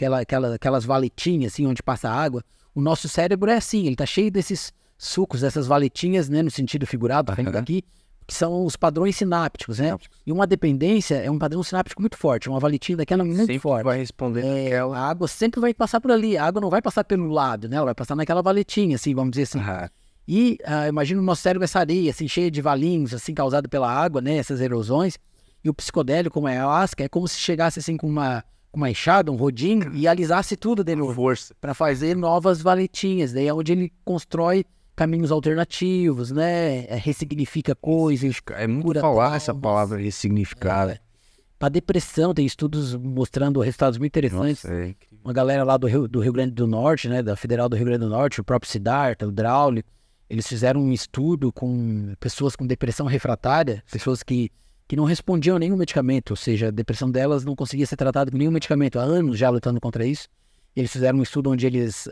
Speaker 1: Aquelas valetinhas, assim, onde passa a água. O nosso cérebro é assim, ele tá cheio desses sucos, dessas valetinhas, né? No sentido figurado, aqui, que são os padrões sinápticos, né? E uma dependência é um padrão sináptico muito forte, uma valetinha daquela muito
Speaker 2: sempre
Speaker 1: forte.
Speaker 2: Vai responder
Speaker 1: A água sempre vai passar por ali, a água não vai passar pelo lado, né? Ela vai passar naquela valetinha, assim, vamos dizer assim. E imagina o nosso cérebro essa areia, assim, cheia de valinhos, assim, causado pela água, né? Essas erosões. E o psicodélico, como é a ayahuasca, é como se chegasse, assim, com uma enxada, um rodinho, e alisasse tudo de novo.
Speaker 2: Força.
Speaker 1: Para fazer novas valetinhas. Daí é onde ele constrói caminhos alternativos, né? Ressignifica coisas.
Speaker 2: É muito falar essa palavra ressignificar.
Speaker 1: Para depressão, tem estudos mostrando resultados muito interessantes.
Speaker 2: Nossa,
Speaker 1: uma galera lá do Rio Grande do Norte, né? Da Federal do Rio Grande do Norte, o próprio Siddhartha, o Braulio, eles fizeram um estudo com pessoas com depressão refratária, pessoas que não respondiam a nenhum medicamento, ou seja, a depressão delas não conseguia ser tratada com nenhum medicamento, há anos já lutando contra isso. Eles fizeram um estudo onde eles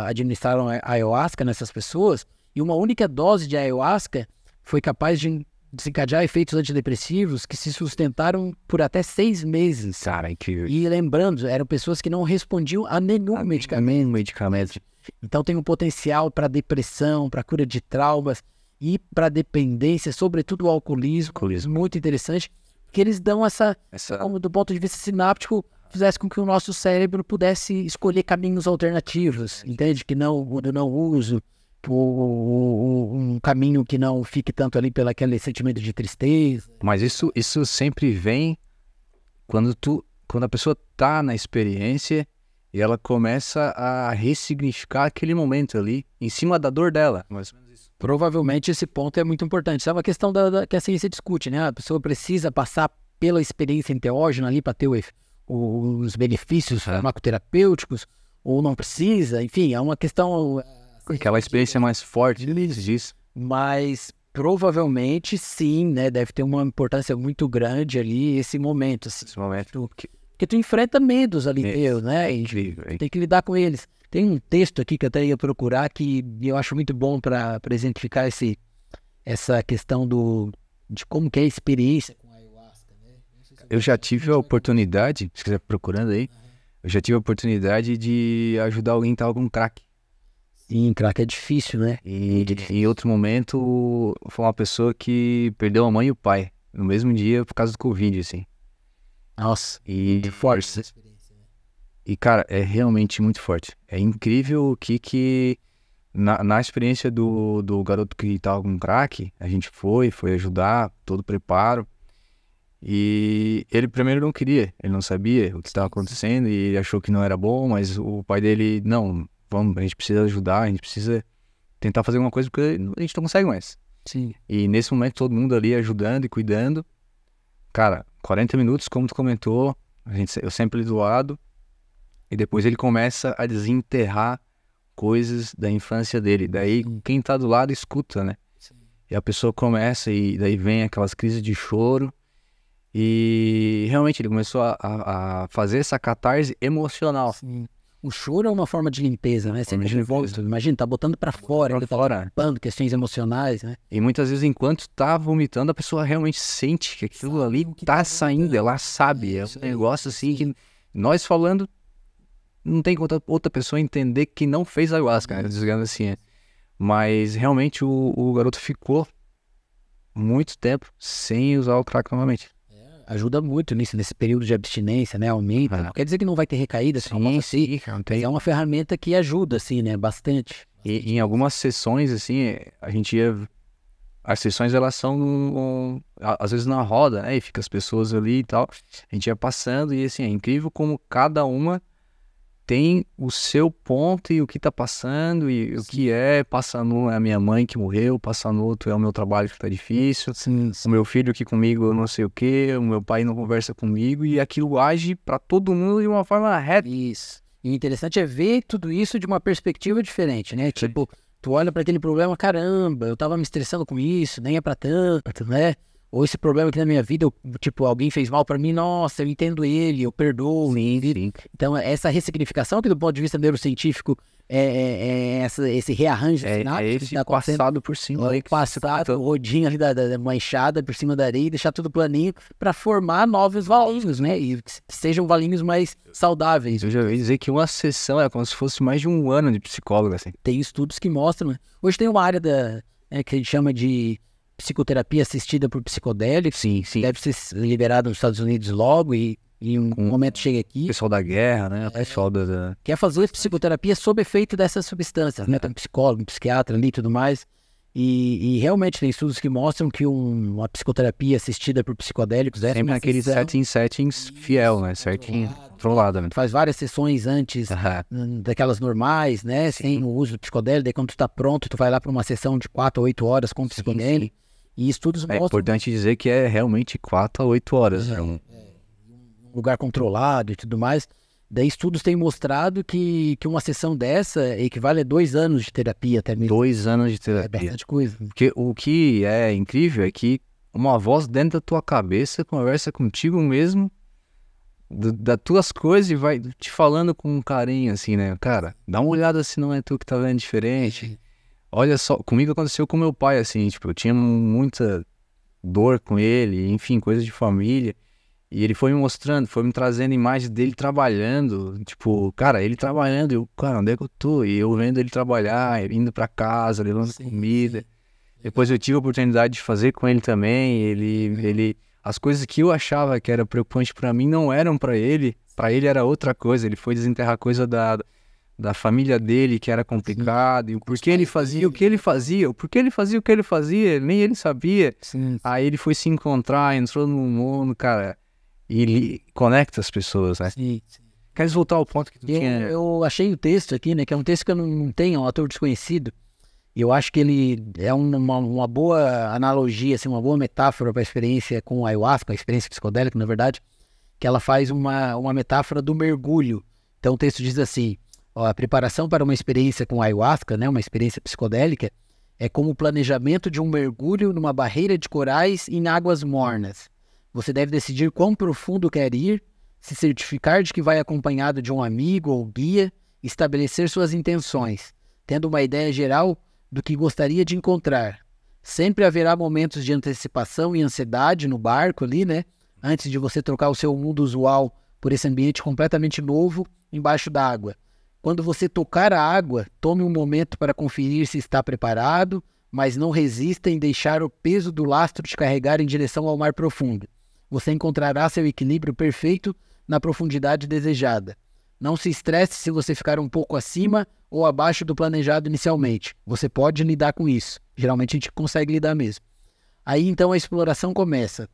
Speaker 1: administraram a ayahuasca nessas pessoas, e uma única dose de ayahuasca foi capaz de desencadear efeitos antidepressivos que se sustentaram por até 6 meses.
Speaker 2: Cara, incrível.
Speaker 1: E lembrando, eram pessoas que não respondiam a nenhum medicamento. Então tem um potencial para depressão, para cura de traumas e para dependência, sobretudo o alcoolismo. Muito interessante, porque eles dão como do ponto de vista sináptico, fizesse com que o nosso cérebro pudesse escolher caminhos alternativos, entende? Que não uso um caminho que não fique tanto ali pelo aquele sentimento de tristeza.
Speaker 2: Mas isso sempre vem quando a pessoa tá na experiência e ela começa a ressignificar aquele momento ali, em cima da dor dela. Mais ou menos isso.
Speaker 1: Provavelmente esse ponto é muito importante. Isso é uma questão que a ciência discute, né? A pessoa precisa passar pela experiência enteógena ali para ter os benefícios farmacoterapêuticos, ou não precisa, enfim, é uma questão...
Speaker 2: Aquela experiência mais forte disso.
Speaker 1: Mas provavelmente sim, né? Deve ter uma importância muito grande ali esse momento. Assim,
Speaker 2: esse momento.
Speaker 1: Porque tu enfrenta medos ali teus, né?
Speaker 2: Incrível.
Speaker 1: Tem que lidar com eles. Tem um texto aqui que eu até ia procurar que eu acho muito bom para exemplificar essa questão de como que é a experiência com a ayahuasca, né?
Speaker 2: Eu já tive a oportunidade, se quiser procurando aí, eu já tive a oportunidade de ajudar alguém que estava com crack.
Speaker 1: Sim, crack é difícil, né?
Speaker 2: E em outro momento, foi uma pessoa que perdeu a mãe e o pai no mesmo dia por causa do Covid, assim.
Speaker 1: Nossa, muito forte essa experiência, né?
Speaker 2: E, cara, é realmente muito forte. É incrível o que na experiência do garoto que tava com crack, a gente foi ajudar, todo o preparo. E ele primeiro não queria, ele não sabia o que estava acontecendo e ele achou que não era bom, mas o pai dele, não, vamos, a gente precisa ajudar, a gente precisa tentar fazer alguma coisa porque a gente não consegue mais.
Speaker 1: Sim.
Speaker 2: E nesse momento todo mundo ali ajudando e cuidando. Cara, 40 minutos, como tu comentou, eu sempre ali do lado, e depois ele começa a desenterrar coisas da infância dele. Daí quem tá do lado escuta, né? Sim. E a pessoa começa e daí vem aquelas crises de choro. E realmente ele começou a fazer essa catarse emocional.
Speaker 1: Sim. O choro é uma forma de limpeza, né? Você imagina, tá botando pra fora, ele tá limpando questões emocionais, né?
Speaker 2: E muitas vezes, enquanto tá vomitando, a pessoa realmente sente que aquilo ali tá saindo, ela sabe. É um negócio assim que nós falando, não tem outra pessoa entender que não fez ayahuasca, digamos assim. Mas realmente o garoto ficou muito tempo sem usar o crack novamente.
Speaker 1: Ajuda muito nisso, nesse período de abstinência, né? Aumenta. Não quer dizer que não vai ter recaída, é uma ferramenta que ajuda, assim, né? Bastante.
Speaker 2: E em algumas sessões, assim, a gente ia... As sessões, elas são, às vezes, na roda, né? E fica as pessoas ali e tal. A gente ia passando e, assim, é incrível como cada uma tem o seu ponto e o que tá passando e o que é. Passa no é a minha mãe que morreu, passa no outro é o meu trabalho que tá difícil. O meu filho aqui comigo não sei o quê, o meu pai não conversa comigo. E aquilo age pra todo mundo de uma forma reta.
Speaker 1: Isso. E o interessante é ver tudo isso de uma perspectiva diferente, né? Tipo... Tu olha para aquele problema, caramba, eu tava me estressando com isso, nem é pra tanto, né? Ou esse problema aqui na minha vida, tipo, alguém fez mal para mim, nossa, eu entendo ele, eu perdoo.
Speaker 2: Sim.
Speaker 1: Então, essa ressignificação que do ponto de vista neurocientífico esse rearranjo
Speaker 2: é esse tá passado por cima.
Speaker 1: Passar o rodinho ali da manchada por cima da areia e deixar tudo planinho para formar novos valinhos, né? E que sejam valinhos mais saudáveis.
Speaker 2: Eu já ouvi dizer que uma sessão é como se fosse mais de um ano de psicólogo, assim.
Speaker 1: Tem estudos que mostram, né? Hoje tem uma área que a gente chama de psicoterapia assistida por psicodélicos.
Speaker 2: Sim.
Speaker 1: Deve ser liberado nos Estados Unidos logo e um momento chega aqui.
Speaker 2: O pessoal da guerra, né? O pessoal da...
Speaker 1: Quer fazer psicoterapia sob efeito dessas substâncias, né? Tem um psicólogo, um psiquiatra ali e tudo mais. E realmente tem estudos que mostram que uma psicoterapia assistida por psicodélicos é
Speaker 2: sempre naqueles settings fiel, né? Certinho, controlada, né?
Speaker 1: Faz várias sessões antes daquelas normais, né? Sem o uso do psicodélico. Daí quando tu tá pronto, tu vai lá para uma sessão de 4 a 8 horas com o psicodélico. E estudos mostram...
Speaker 2: É importante dizer que é realmente 4 a 8 horas.
Speaker 1: Lugar controlado e tudo mais. Daí estudos têm mostrado que uma sessão dessa equivale a 2 anos de terapia até mesmo.
Speaker 2: 2 anos de terapia.
Speaker 1: É bastante coisa.
Speaker 2: Porque o que é incrível é que uma voz dentro da tua cabeça conversa contigo mesmo, das tuas coisas, e vai te falando com um carinho assim, né? Cara, dá uma olhada se não é tu que tá vendo diferente. Olha só, comigo aconteceu com meu pai, assim, tipo, eu tinha muita dor com ele, enfim, coisas de família. E ele foi me mostrando, foi me trazendo imagens dele trabalhando, tipo, cara, ele trabalhando, eu, cara, onde é que eu tô? E eu vendo ele trabalhar, indo pra casa, levando comida. Depois eu tive a oportunidade de fazer com ele também, as coisas que eu achava que era preocupante pra mim não eram pra ele era outra coisa. Ele foi desenterrar coisa da família dele que era complicado, e o porquê ele fazia o que ele fazia, o porquê ele fazia o que ele fazia, nem ele sabia. Aí ele foi se encontrar, entrou no mundo, cara... E ele conecta as pessoas, né?
Speaker 1: Sim.
Speaker 2: Queres voltar ao ponto que tu tinha...
Speaker 1: Eu achei o texto aqui, né? Que é um texto que eu não tenho, é um autor desconhecido. E eu acho que ele é uma boa analogia, assim, uma boa metáfora para a experiência com a ayahuasca, a experiência psicodélica, na verdade, que ela faz uma metáfora do mergulho. Então o texto diz assim, a preparação para uma experiência com a ayahuasca, né? Uma experiência psicodélica, é como o planejamento de um mergulho numa barreira de corais em águas mornas. Você deve decidir quão profundo quer ir, se certificar de que vai acompanhado de um amigo ou guia, estabelecer suas intenções, tendo uma ideia geral do que gostaria de encontrar. Sempre haverá momentos de antecipação e ansiedade no barco ali, né? Antes de você trocar o seu mundo usual por esse ambiente completamente novo embaixo d'água. Quando você tocar a água, tome um momento para conferir se está preparado, mas não resista em deixar o peso do lastro te carregar em direção ao mar profundo. Você encontrará seu equilíbrio perfeito na profundidade desejada. Não se estresse se você ficar um pouco acima ou abaixo do planejado inicialmente. Você pode lidar com isso. Geralmente a gente consegue lidar mesmo. Aí então a exploração começa.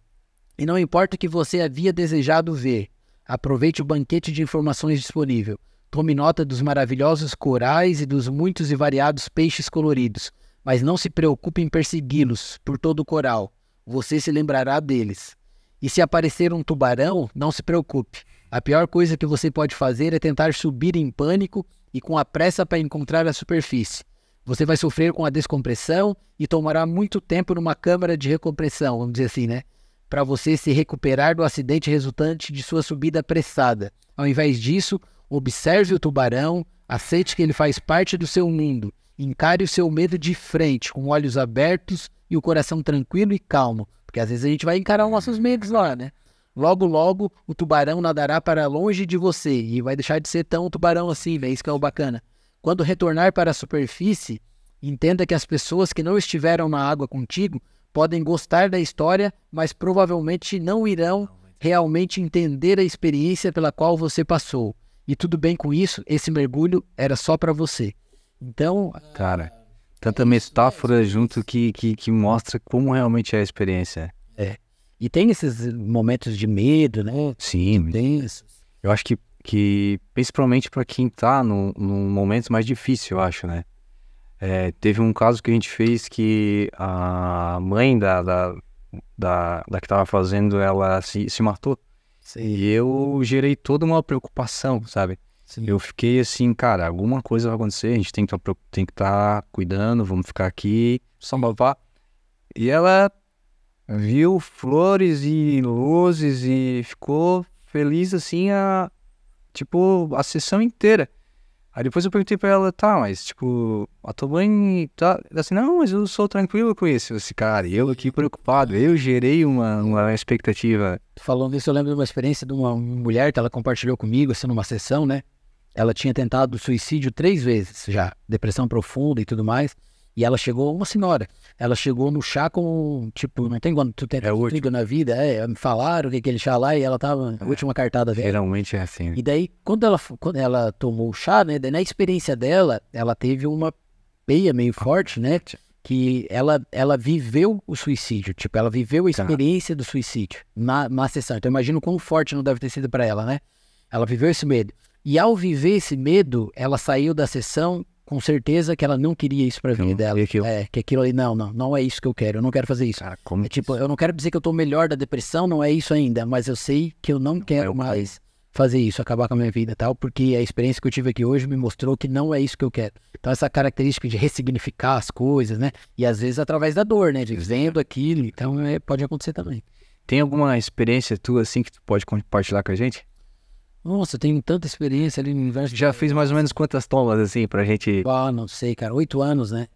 Speaker 1: E não importa o que você havia desejado ver. Aproveite o banquete de informações disponível. Tome nota dos maravilhosos corais e dos muitos e variados peixes coloridos. Mas não se preocupe em persegui-los por todo o coral. Você se lembrará deles. E se aparecer um tubarão, não se preocupe. A pior coisa que você pode fazer é tentar subir em pânico e com a pressa para encontrar a superfície. Você vai sofrer com a descompressão e tomará muito tempo numa câmara de recompressão, vamos dizer assim, né? Para você se recuperar do acidente resultante de sua subida apressada. Ao invés disso, observe o tubarão, aceite que ele faz parte do seu mundo, encare o seu medo de frente, com olhos abertos e o coração tranquilo e calmo. Porque às vezes a gente vai encarar os nossos medos lá, né? Logo, logo, o tubarão nadará para longe de você e vai deixar de ser tão tubarão assim, né? Isso que é o bacana. Quando retornar para a superfície, entenda que as pessoas que não estiveram na água contigo podem gostar da história, mas provavelmente não irão realmente entender a experiência pela qual você passou. E tudo bem com isso, esse mergulho era só para você. Então...
Speaker 2: Cara, tanta metáfora junto que mostra como realmente é a experiência.
Speaker 1: E tem esses momentos de medo, né?
Speaker 2: Sim, eu acho que principalmente para quem tá num momento mais difícil, eu acho, né? Teve um caso que a gente fez que a mãe da que tava fazendo, ela se matou.
Speaker 1: Sim.
Speaker 2: E eu gerei toda uma preocupação, sabe?
Speaker 1: Sim.
Speaker 2: Eu fiquei assim, cara, alguma coisa vai acontecer, a gente tem que estar cuidando, vamos ficar aqui, só babá. E ela viu flores e luzes e ficou feliz assim a sessão inteira. Aí depois eu perguntei pra ela, tá, mas tipo, a tua mãe tá assim, não, mas eu sou tranquilo com isso. Esse cara, eu aqui preocupado, eu gerei uma expectativa.
Speaker 1: Falando isso, eu lembro de uma experiência de uma mulher que ela compartilhou comigo, assim, numa sessão, né? Ela tinha tentado suicídio 3 vezes já, depressão profunda e tudo mais. E ela chegou, uma senhora, ela chegou no chá com, tipo, não tem quando tu tenta trigo na vida, me falaram que aquele chá lá e ela tava, a última cartada dela.
Speaker 2: Geralmente é assim.
Speaker 1: E daí, quando ela tomou o chá, né, na experiência dela, ela teve uma peia meio forte, né, que ela viveu o suicídio, tipo, ela viveu a experiência do suicídio na sessão. Então, imagina o quão forte não deve ter sido pra ela, né? Ela viveu esse medo. E ao viver esse medo, ela saiu da sessão com certeza que ela não queria isso pra vida dela. Que aquilo ali, não é isso que eu quero, eu não quero fazer isso.
Speaker 2: Cara,
Speaker 1: eu não quero dizer que eu tô melhor da depressão, não é isso ainda, mas eu sei que eu não quero mais fazer isso, acabar com a minha vida e tal, porque a experiência que eu tive aqui hoje me mostrou que não é isso que eu quero. Então essa característica de ressignificar as coisas, né, e às vezes através da dor, né, de vendo aquilo, então pode acontecer também.
Speaker 2: Tem alguma experiência tua assim que tu pode compartilhar com a gente?
Speaker 1: Nossa, eu tenho tanta experiência ali no universo.
Speaker 2: Já fiz mais ou menos quantas tomas, assim, pra gente...
Speaker 1: Não sei, cara. 8 anos, né?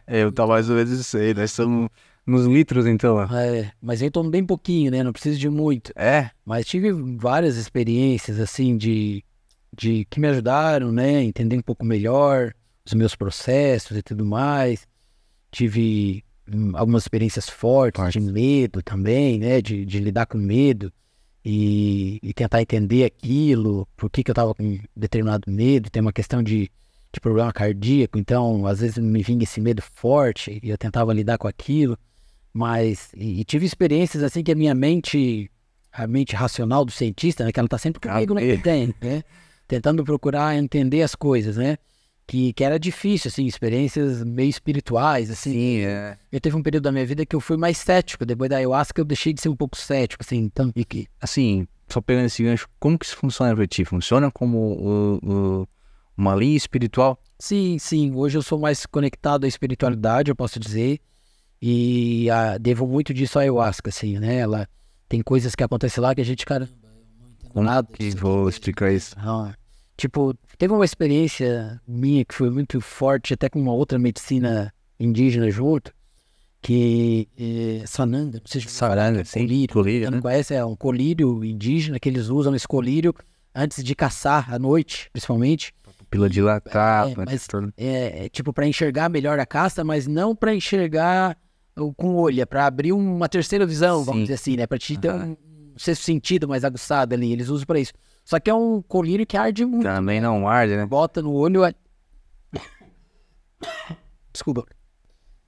Speaker 2: Eu tava mais ou menos isso aí. Nós estamos nos litros, então.
Speaker 1: Mas eu tomo bem pouquinho, né? Não preciso de muito. Mas tive várias experiências, assim, de que me ajudaram, né? A entender um pouco melhor os meus processos e tudo mais. Tive algumas experiências fortes de medo também, né? De lidar com medo. E tentar entender aquilo, por que eu tava com determinado medo. Tem uma questão de problema cardíaco, então às vezes me vinha esse medo forte e eu tentava lidar com aquilo, mas e tive experiências assim que a mente racional do cientista, né, que ela tá sempre comigo, né, tentando procurar entender as coisas, né, que era difícil, assim, experiências meio espirituais, assim.
Speaker 2: Sim,
Speaker 1: Eu teve um período da minha vida que eu fui mais cético, depois da ayahuasca eu deixei de ser um pouco cético, assim, então...
Speaker 2: E que, assim, só pegando esse gancho, como que isso funciona pra ti? Funciona como uma linha espiritual?
Speaker 1: Sim, hoje eu sou mais conectado à espiritualidade, eu posso dizer, e devo muito disso à ayahuasca, assim, né, ela tem coisas que acontecem lá que a gente, cara, não entendo nada.
Speaker 2: Vou explicar isso.
Speaker 1: Tipo, teve uma experiência minha que foi muito forte, até com uma outra medicina indígena junto, que Sananda, não sei se
Speaker 2: Sananda, sim, colírio,
Speaker 1: não conhece, é um colírio indígena que eles usam esse colírio antes de caçar à noite, principalmente.
Speaker 2: Pila dilatar,
Speaker 1: tipo, para enxergar melhor a caça, mas não para enxergar com o olho, para abrir uma terceira visão, vamos dizer assim, né, para te ter um sexto sentido mais aguçado ali, eles usam para isso. Só que é um colírio que arde muito.
Speaker 2: Também não arde, né?
Speaker 1: Bota no olho... Desculpa.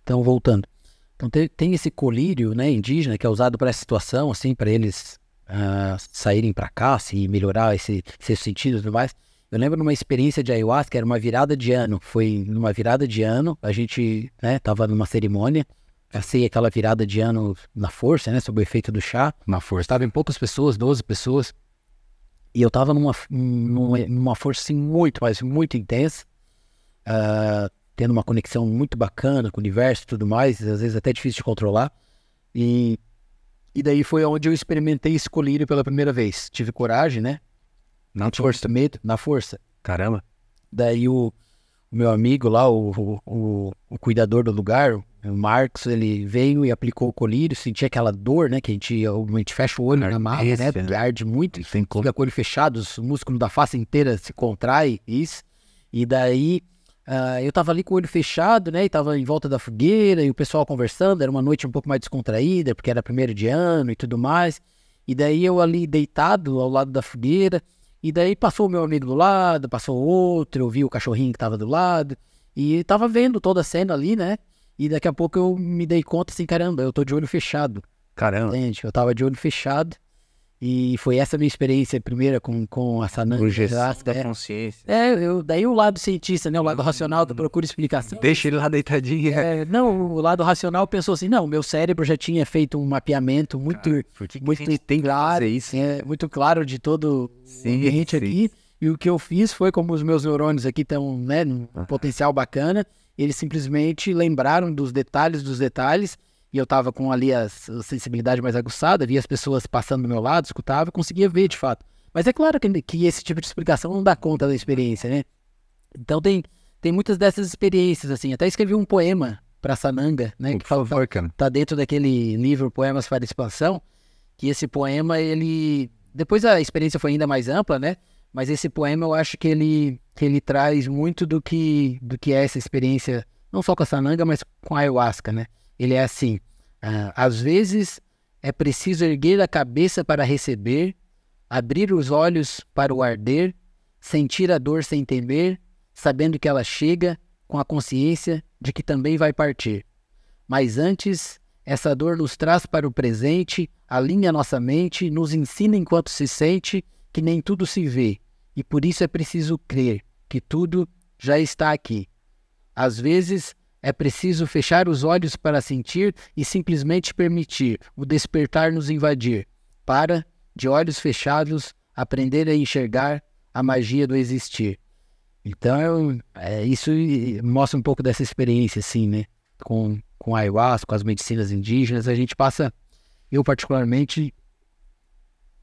Speaker 1: Então, voltando. Então, tem esse colírio, né, indígena, que é usado para essa situação, assim, para eles saírem para caça e melhorar esse sentido e tudo mais. Eu lembro numa experiência de ayahuasca, era uma virada de ano. Foi numa virada de ano, a gente, né, tava numa cerimônia, passei aquela virada de ano na força, né, sob o efeito do chá.
Speaker 2: Na força.
Speaker 1: Estavam poucas pessoas, 12 pessoas. E eu tava numa força assim, muito, mas muito intensa, tendo uma conexão muito bacana com o universo e tudo mais, às vezes até difícil de controlar. E daí foi onde eu experimentei esse colírio pela primeira vez. Tive coragem, né?
Speaker 2: Na força.
Speaker 1: Medo, na força.
Speaker 2: Caramba.
Speaker 1: Daí o meu amigo lá, o cuidador do lugar, o Marcos, ele veio e aplicou o colírio, sentia aquela dor, né, que a gente fecha o olho na mala, né, arde muito, fica com o olho fechado, os músculos da face inteira se contraem, isso, e daí eu tava ali com o olho fechado, né, e tava em volta da fogueira, e o pessoal conversando, era uma noite um pouco mais descontraída, porque era primeiro de ano e tudo mais, E daí eu ali deitado ao lado da fogueira, e daí passou o meu amigo do lado, passou outro, eu vi o cachorrinho que tava do lado, e tava vendo toda a cena ali, né? E daqui a pouco eu me dei conta assim, caramba, eu tô de olho fechado,
Speaker 2: Caramba,
Speaker 1: entende? Eu tava de olho fechado, e foi essa minha experiência primeira com a Sananga.
Speaker 2: projeção da consciência.
Speaker 1: Daí o lado cientista, né? O lado racional procura explicação.
Speaker 2: Deixa ele lá deitadinho.
Speaker 1: Não, o lado racional pensou assim, não, meu cérebro já tinha feito um mapeamento muito,
Speaker 2: Por que
Speaker 1: muito
Speaker 2: a gente tem que
Speaker 1: claro,
Speaker 2: fazer isso?
Speaker 1: muito claro de todo o ambiente aqui. E o que eu fiz foi, como os meus neurônios aqui estão, né, num potencial bacana, eles simplesmente lembraram dos detalhes, e eu tava com ali a sensibilidade mais aguçada, via as pessoas passando do meu lado, escutava, conseguia ver de fato. Mas é claro que esse tipo de explicação não dá conta da experiência, né? Então tem muitas dessas experiências, assim. Até escrevi um poema para Sananga, né? Que
Speaker 2: Por favor, cara.
Speaker 1: tá dentro daquele livro Poemas para Expansão, que esse poema, ele... Depois a experiência foi ainda mais ampla, né? Mas esse poema eu acho que ele traz muito do que é essa experiência, não só com a Sananga, mas com a Ayahuasca, né? Ele é assim, às vezes é preciso erguer a cabeça para receber, abrir os olhos para o arder, sentir a dor sem temer, sabendo que ela chega com a consciência de que também vai partir. Mas antes, essa dor nos traz para o presente, alinha nossa mente, nos ensina enquanto se sente que nem tudo se vê, e por isso é preciso crer que tudo já está aqui. Às vezes, é preciso fechar os olhos para sentir e simplesmente permitir o despertar nos invadir, para, de olhos fechados, aprender a enxergar a magia do existir. Então, isso mostra um pouco dessa experiência, assim, né? Com a ayahuasca, com as medicinas indígenas, a gente passa... Eu, particularmente,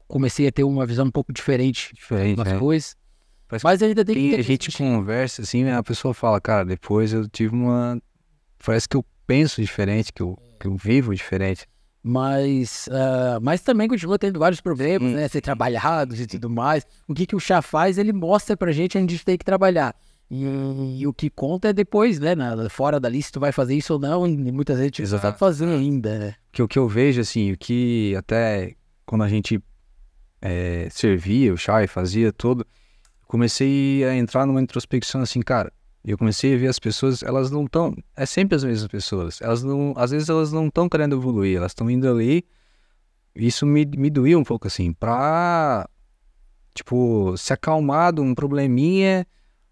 Speaker 1: comecei a ter uma visão um pouco diferente das coisas. Mas ainda tem que ter...
Speaker 2: A gente conversa, assim, a pessoa fala, cara, depois eu tive uma... Parece que eu penso diferente, que eu vivo diferente.
Speaker 1: Mas também continua tendo vários problemas, né? Ser trabalhados e tudo mais. O que o chá faz, ele mostra pra gente onde a gente tem que trabalhar. E o que conta é depois, né? Fora dali, se tu vai fazer isso ou não, e muitas vezes a gente não sabe fazer ainda, né?
Speaker 2: O que eu vejo, assim, o que até quando a gente servia o chá e fazia tudo, comecei a entrar numa introspecção assim, cara. Eu comecei a ver as pessoas, elas não estão... É sempre as mesmas pessoas. Elas não, às vezes elas não estão querendo evoluir, elas estão indo ali. Isso me doía um pouco, assim, pra, tipo, se acalmar de um probleminha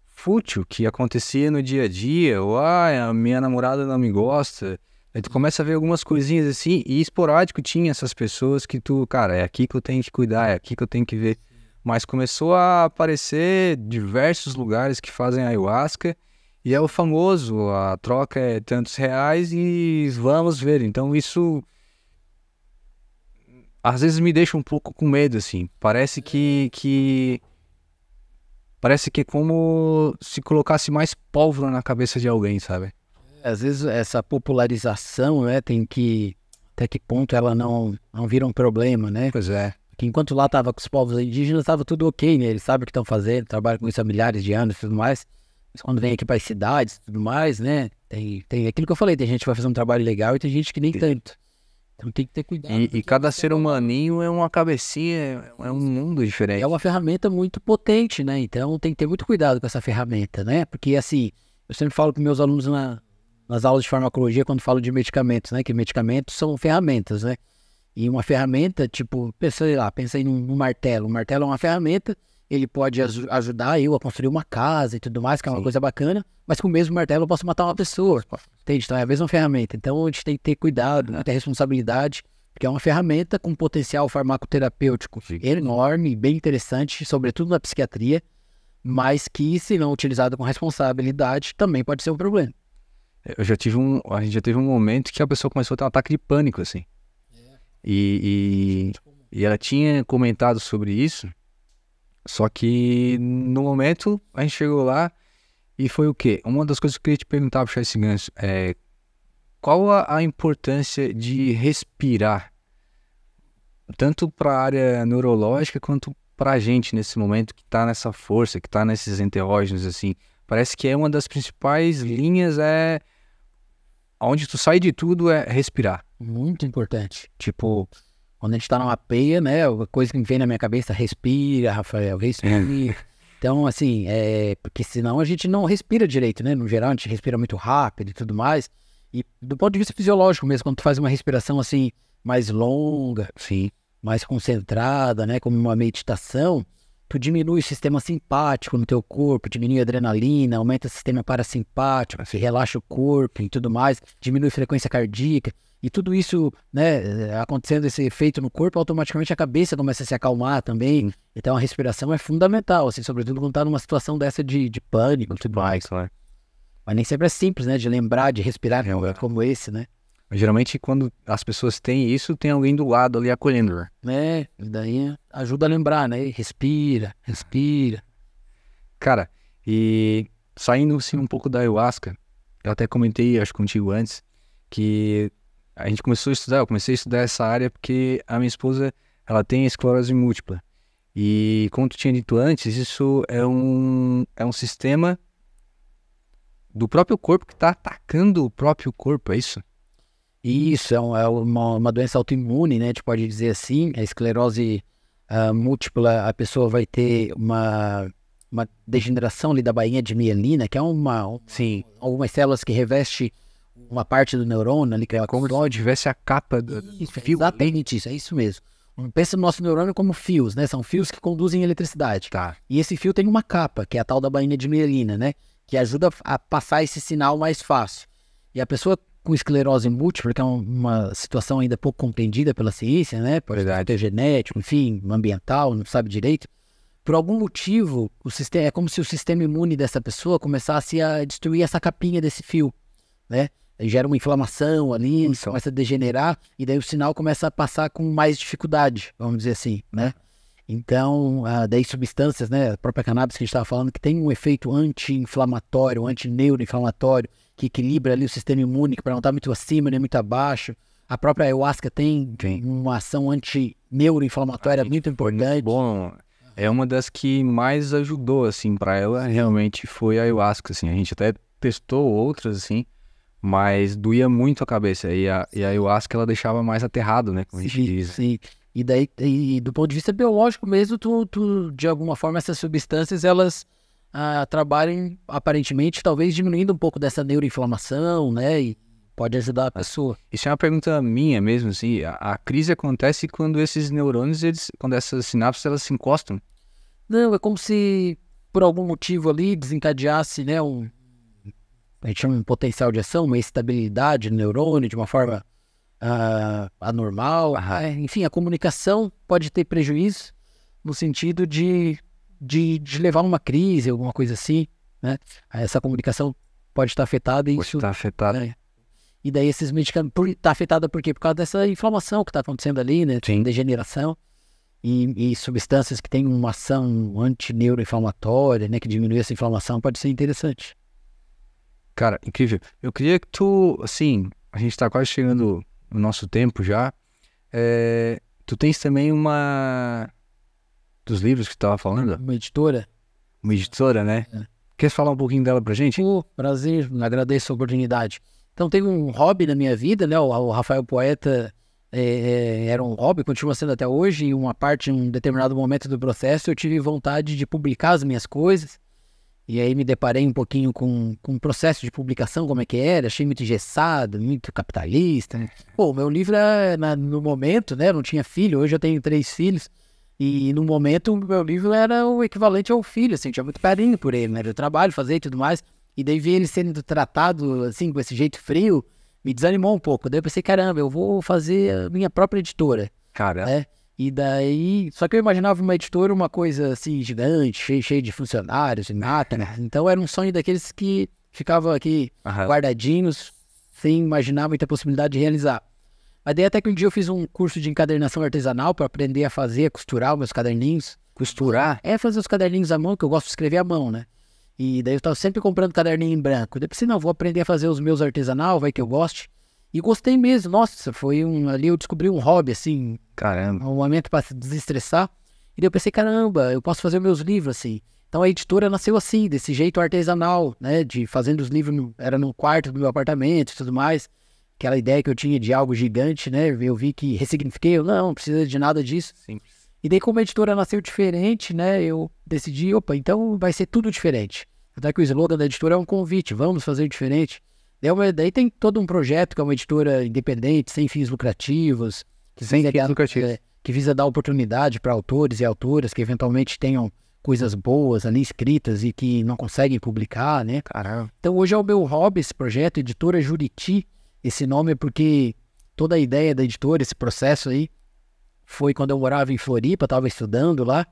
Speaker 2: fútil que acontecia no dia a dia. Ou, a minha namorada não me gosta. Aí tu começa a ver algumas coisinhas assim, e esporádico tinha essas pessoas que tu, cara, é aqui que eu tenho que cuidar, é aqui que eu tenho que ver. Mas começou a aparecer diversos lugares que fazem ayahuasca, e é o famoso, a troca é tantos reais e vamos ver. Então isso às vezes me deixa um pouco com medo, assim. Parece que é como se colocasse mais pólvora na cabeça de alguém, sabe?
Speaker 1: Às vezes essa popularização, né, até que ponto ela não vira um problema, né?
Speaker 2: Pois é.
Speaker 1: Porque enquanto lá tava com os povos indígenas, tava tudo ok, né? Eles sabem o que estão fazendo, trabalham com isso há milhares de anos e tudo mais. Mas quando vem aqui para as cidades e tudo mais, né? Tem aquilo que eu falei, tem gente que vai fazer um trabalho legal e tem gente que nem tanto. Então tem que ter cuidado.
Speaker 2: E cada ser humaninho é uma cabecinha, é um mundo diferente.
Speaker 1: É uma ferramenta muito potente, né? Então tem que ter muito cuidado com essa ferramenta, né? Porque assim, eu sempre falo para meus alunos nas aulas de farmacologia, quando falo de medicamentos, né? Que medicamentos são ferramentas, né? E uma ferramenta, tipo, pensa aí num martelo. Um martelo é uma ferramenta, ele pode ajudar eu a construir uma casa e tudo mais, que é uma coisa bacana, mas com o mesmo martelo eu posso matar uma pessoa, entende? Então é a mesma ferramenta. Então a gente tem que ter cuidado, ter responsabilidade, porque é uma ferramenta com potencial farmacoterapêutico enorme, bem interessante, sobretudo na psiquiatria, mas que, se não utilizado com responsabilidade, também pode ser um problema.
Speaker 2: A gente já teve um momento que a pessoa começou a ter um ataque de pânico, assim. E ela tinha comentado sobre isso, só que no momento a gente chegou lá e foi o quê? Uma das coisas que eu queria te perguntar, puxar esse gancho, qual a importância de respirar, tanto para a área neurológica quanto para a gente nesse momento que está nessa força, que está nesses enteógenos, assim. Parece que é uma das principais linhas, onde tu sai de tudo é respirar.
Speaker 1: Muito importante.
Speaker 2: Tipo,
Speaker 1: Quando a gente tá numa peia, né, a coisa que me vem na minha cabeça, respira, Rafael, respira. Então, assim, porque senão a gente não respira direito, né? No geral, a gente respira muito rápido e tudo mais. E do ponto de vista fisiológico mesmo, quando tu faz uma respiração, assim, mais longa,
Speaker 2: Sim.
Speaker 1: mais concentrada, né, como uma meditação, tu diminui o sistema simpático no teu corpo, diminui a adrenalina, aumenta o sistema parasimpático, que relaxa o corpo e tudo mais, diminui a frequência cardíaca, e tudo isso, né, acontecendo esse efeito no corpo, automaticamente a cabeça começa a se acalmar também. Então a respiração é fundamental, assim, sobretudo quando tá numa situação dessa de pânico e tudo mais.
Speaker 2: Claro.
Speaker 1: Mas nem sempre é simples, né, de lembrar, de respirar como esse, né?
Speaker 2: Geralmente, quando as pessoas têm isso, tem alguém do lado ali acolhendo, né?
Speaker 1: Daí ajuda a lembrar, né? Respira, respira.
Speaker 2: Cara, e saindo assim um pouco da ayahuasca, eu até comentei, acho contigo antes, que a gente começou a estudar, eu comecei a estudar essa área porque a minha esposa, ela tem esclerose múltipla. E como tu tinha dito antes, isso é um sistema do próprio corpo que tá atacando o próprio corpo, é isso?
Speaker 1: Isso, é uma doença autoimune, né? A gente pode dizer assim, a esclerose múltipla, a pessoa vai ter uma degeneração ali da bainha de mielina, que é
Speaker 2: Sim.
Speaker 1: algumas células que reveste uma parte do neurônio ali, que é
Speaker 2: Como se tivesse a capa do
Speaker 1: isso,
Speaker 2: fio.
Speaker 1: exatamente isso, é isso mesmo. Pensa no nosso neurônio como fios, né? São fios que conduzem eletricidade.
Speaker 2: Tá.
Speaker 1: E esse fio tem uma capa, que é a tal da bainha de mielina, né? Que ajuda a passar esse sinal mais fácil. E a pessoa com esclerose múltipla, que é uma situação ainda pouco compreendida pela ciência, né? Pode ter genético, enfim, ambiental, não sabe direito. Por algum motivo, é como se o sistema imune dessa pessoa começasse a destruir essa capinha desse fio, né? Gera uma inflamação ali, começa a degenerar, e daí o sinal começa a passar com mais dificuldade, vamos dizer assim, né? Então, daí substâncias, né? A própria cannabis que a gente estava falando, que tem um efeito anti-inflamatório, anti-neuroinflamatório, que equilibra ali o sistema imune, para não estar muito acima nem muito abaixo. A própria ayahuasca tem uma ação anti-neuroinflamatória muito importante.
Speaker 2: Bom, é uma das que mais ajudou, assim, para ela, realmente foi a ayahuasca, assim. A gente até testou outras, assim, mas doía muito a cabeça. E a ayahuasca, ela deixava mais aterrado, né, como a gente diz.
Speaker 1: Sim. E daí, do ponto de vista biológico mesmo, de alguma forma, essas substâncias, elas trabalham, aparentemente, talvez diminuindo um pouco dessa neuroinflamação, né? E pode ajudar a pessoa.
Speaker 2: Isso é uma pergunta minha mesmo, assim. A crise acontece quando esses neurônios, quando essas sinapses, elas se encostam?
Speaker 1: Não, é como se, por algum motivo ali, desencadeasse, né? A gente chama de potencial de ação, uma estabilidade no neurônio, de uma forma anormal. Enfim, a comunicação pode ter prejuízo no sentido de levar a uma crise, alguma coisa assim, né? Essa comunicação pode estar afetada.
Speaker 2: Pode estar afetada.
Speaker 1: Né? E daí esses medicamentos, está afetada por quê? Por causa dessa inflamação que está acontecendo ali, né?
Speaker 2: Sim.
Speaker 1: Degeneração. E substâncias que têm uma ação antineuroinflamatória, né? Que diminui essa inflamação, pode ser interessante.
Speaker 2: Cara, incrível. Eu queria que tu, assim, a gente tá quase chegando no nosso tempo já. Tu tens também dos livros que tu tava falando?
Speaker 1: Uma editora.
Speaker 2: Uma editora, né? Quer falar um pouquinho dela pra gente?
Speaker 1: Prazer, agradeço a oportunidade. Então tem um hobby na minha vida, né? O Rafael Poeta era um hobby, continua sendo até hoje. Em um determinado momento do processo, eu tive vontade de publicar as minhas coisas. E aí me deparei um pouquinho com o processo de publicação, como é que era, achei muito engessado, muito capitalista. Né? Pô, meu livro no momento, né, eu não tinha filho, hoje eu tenho 3 filhos, e no momento o meu livro era o equivalente ao filho, assim, tinha muito carinho por ele, né, eu trabalho, fazer e tudo mais, e daí ver ele sendo tratado, assim, com esse jeito frio, me desanimou um pouco. Daí eu pensei, caramba, eu vou fazer a minha própria editora.
Speaker 2: Cara.
Speaker 1: Né? E daí, só que eu imaginava uma editora, uma coisa assim, gigante, cheia de funcionários e máquinas. Então era um sonho daqueles que ficavam aqui guardadinhos, sem imaginar muita possibilidade de realizar. Mas daí até que um dia eu fiz um curso de encadernação artesanal para aprender a costurar os meus caderninhos.
Speaker 2: Costurar?
Speaker 1: Fazer os caderninhos à mão, que eu gosto de escrever à mão, né? E daí eu estava sempre comprando caderninho em branco. Daí eu pensei, não, vou aprender a fazer os meus artesanal, vai que eu goste. E gostei mesmo, nossa, ali eu descobri um hobby, assim,
Speaker 2: caramba,
Speaker 1: um momento para se desestressar. E daí eu pensei, caramba, eu posso fazer os meus livros assim. Então a editora nasceu assim, desse jeito artesanal, né, fazendo os livros, era no quarto do meu apartamento e tudo mais. aquela ideia que eu tinha de algo gigante, né? Eu vi que ressignifiquei, não precisa de nada disso.
Speaker 2: Sim.
Speaker 1: E daí, como a editora nasceu diferente, né? Eu decidi, então vai ser tudo diferente. Até que o slogan da editora é um convite, vamos fazer diferente. Daí tem todo um projeto que é uma editora independente, sem fins lucrativos, que visa dar oportunidade para autores e autoras que eventualmente tenham coisas boas ali escritas e que não conseguem publicar, né?
Speaker 2: Caramba.
Speaker 1: Então hoje é o meu hobby esse projeto, Editora Juriti. Esse nome é porque toda a ideia da editora, esse processo aí, foi quando eu morava em Floripa, estava estudando lá,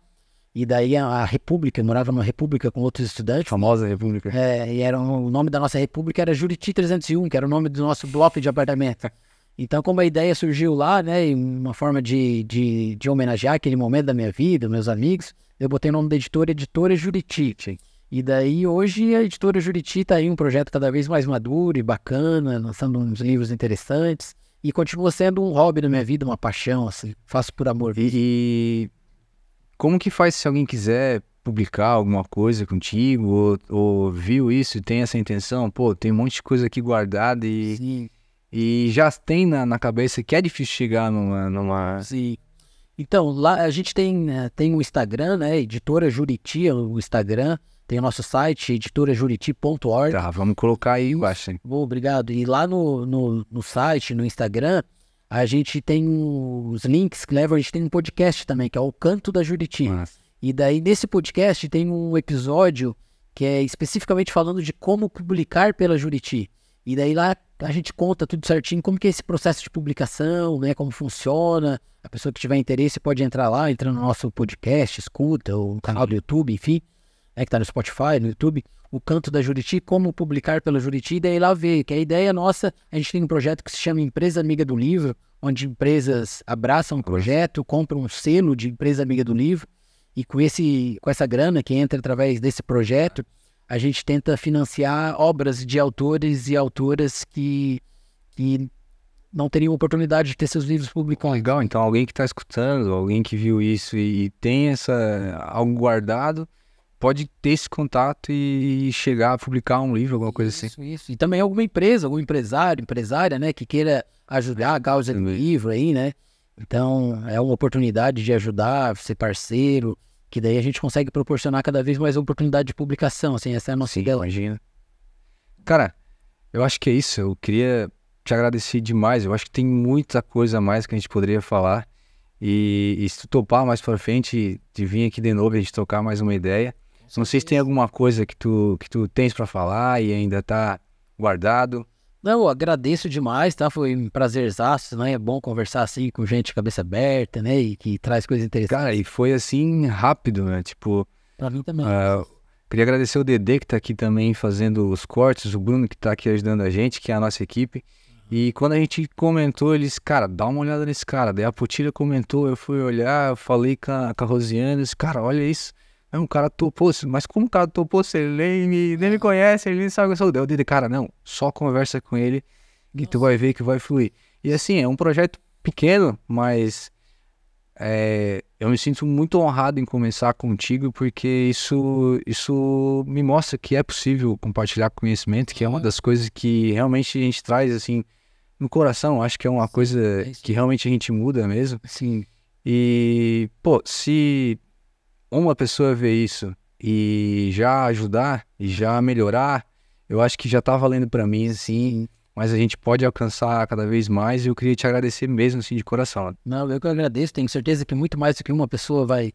Speaker 1: e daí a República, eu morava numa República com outros estudantes.
Speaker 2: Famosa República.
Speaker 1: E o nome da nossa República era Juriti 301, que era o nome do nosso bloco de apartamento. Então, como a ideia surgiu lá, né, em uma forma de homenagear aquele momento da minha vida, meus amigos, eu botei o nome da Editora Juriti.
Speaker 2: Sim.
Speaker 1: E daí, hoje, a Editora Juriti está aí um projeto cada vez mais maduro e bacana, lançando uns livros interessantes, e continua sendo um hobby da minha vida, uma paixão, assim, faço por amor.
Speaker 2: E como que faz se alguém quiser publicar alguma coisa contigo, ou viu isso e tem essa intenção? Pô, tem um monte de coisa aqui guardada
Speaker 1: Sim.
Speaker 2: E já tem na cabeça que é difícil chegar numa...
Speaker 1: Sim. Então, lá a gente tem um Instagram, né? Editora Juriti, o Instagram. Tem o nosso site, editorajuriti.org.
Speaker 2: Tá, vamos colocar aí embaixo.
Speaker 1: Bom, obrigado. E lá no site, no Instagram, a gente tem os links que levam, a gente tem um podcast também, que é o Canto da Juriti.
Speaker 2: Nossa.
Speaker 1: E daí, nesse podcast, tem um episódio que é especificamente falando de como publicar pela Juriti. E daí lá a gente conta tudo certinho, como que é esse processo de publicação, né, como funciona. A pessoa que tiver interesse pode entrar lá, entra no nosso podcast, escuta, ou no canal do YouTube, enfim, que tá no Spotify, no YouTube, o Canto da Juriti, como publicar pela Juriti, e daí lá ver, que a ideia nossa, a gente tem um projeto que se chama Empresa Amiga do Livro, onde empresas abraçam o projeto, compram um selo de Empresa Amiga do Livro, e com essa grana que entra através desse projeto, a gente tenta financiar obras de autores e autoras que não teriam oportunidade de ter seus livros publicados.
Speaker 2: Legal, então alguém que está escutando, alguém que viu isso e tem algo guardado, pode ter esse contato e chegar a publicar um livro, alguma coisa assim.
Speaker 1: Isso. E também alguma empresa, algum empresário, empresária, né, que queira ajudar a causa do livro aí, né? Então, é uma oportunidade de ajudar, ser parceiro, que daí a gente consegue proporcionar cada vez mais oportunidade de publicação, assim, essa é a nossa ideia.
Speaker 2: Imagina. Cara, eu acho que é isso, eu queria te agradecer demais, eu acho que tem muita coisa a mais que a gente poderia falar, e se tu topar mais pra frente, de vir aqui de novo e a gente trocar mais uma ideia. Não sei se tem alguma coisa que tu tens pra falar e ainda tá guardado.
Speaker 1: Não, eu agradeço demais, tá? Foi um prazerzaço, né? É bom conversar assim com gente de cabeça aberta, né? E que traz coisas interessantes.
Speaker 2: Cara, e foi assim rápido, né? Tipo,
Speaker 1: pra mim também.
Speaker 2: Queria agradecer o Dedê que tá aqui também fazendo os cortes, o Bruno que tá aqui ajudando a gente, que é a nossa equipe. E quando a gente comentou, eles, cara, dá uma olhada nesse cara. Daí a Potilha comentou, eu fui olhar, eu falei com a Rosiane, disse, cara, olha isso. Aí um cara topou, mas como o cara topou se ele nem me conhece, ele nem sabe o que eu sou. Daí eu disse, cara, não, só conversa com ele que tu vai ver que vai fluir. E assim, é um projeto pequeno, mas eu me sinto muito honrado em começar contigo, porque isso me mostra que é possível compartilhar conhecimento, que é uma das coisas que realmente a gente traz, assim, no coração. Acho que é uma coisa que realmente a gente muda mesmo.
Speaker 1: Sim.
Speaker 2: E, pô, se uma pessoa ver isso e já ajudar e já melhorar, eu acho que já tá valendo pra mim, assim, mas a gente pode alcançar cada vez mais, e eu queria te agradecer mesmo, assim, de coração.
Speaker 1: Não, eu que agradeço, tenho certeza que muito mais do que uma pessoa vai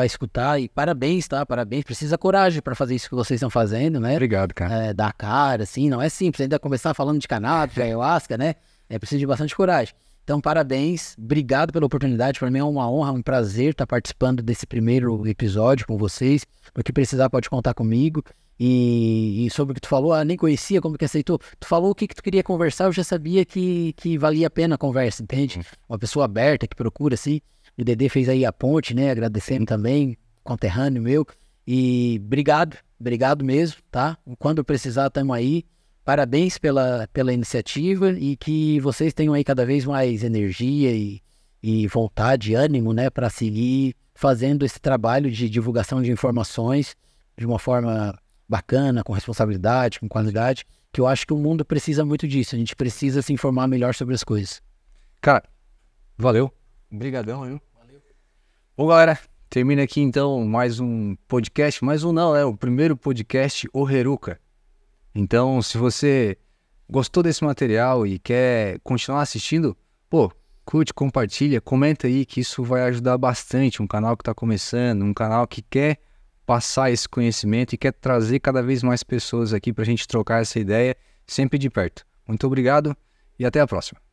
Speaker 1: escutar, e parabéns, tá? Parabéns, precisa coragem pra fazer isso que vocês estão fazendo, né?
Speaker 2: Obrigado, cara.
Speaker 1: Dar cara, assim, não é simples, ainda começar falando de cannabis, ayahuasca, né? Precisa de bastante coragem. Então, parabéns, obrigado pela oportunidade, para mim é uma honra, um prazer estar participando desse primeiro episódio com vocês. O que precisar pode contar comigo. E sobre o que tu falou, nem conhecia, como que aceitou. Tu falou o que tu queria conversar, eu já sabia que valia a pena a conversa, entende? Uma pessoa aberta que procura, assim. O Dedê fez aí a ponte, né? Agradecendo também, conterrâneo meu. E obrigado mesmo, tá? Quando precisar, estamos aí. Parabéns pela iniciativa, e que vocês tenham aí cada vez mais energia e vontade, ânimo, né, para seguir fazendo esse trabalho de divulgação de informações de uma forma bacana, com responsabilidade, com qualidade, que eu acho que o mundo precisa muito disso. A gente precisa se informar melhor sobre as coisas.
Speaker 2: Cara, valeu. Obrigadão, viu? Valeu. Bom, galera, termina aqui então mais um podcast. Mais um não, o primeiro podcast O Heruka. Então, se você gostou desse material e quer continuar assistindo, pô, curte, compartilha, comenta aí que isso vai ajudar bastante. Um canal que está começando, um canal que quer passar esse conhecimento e quer trazer cada vez mais pessoas aqui para a gente trocar essa ideia sempre de perto. Muito obrigado e até a próxima.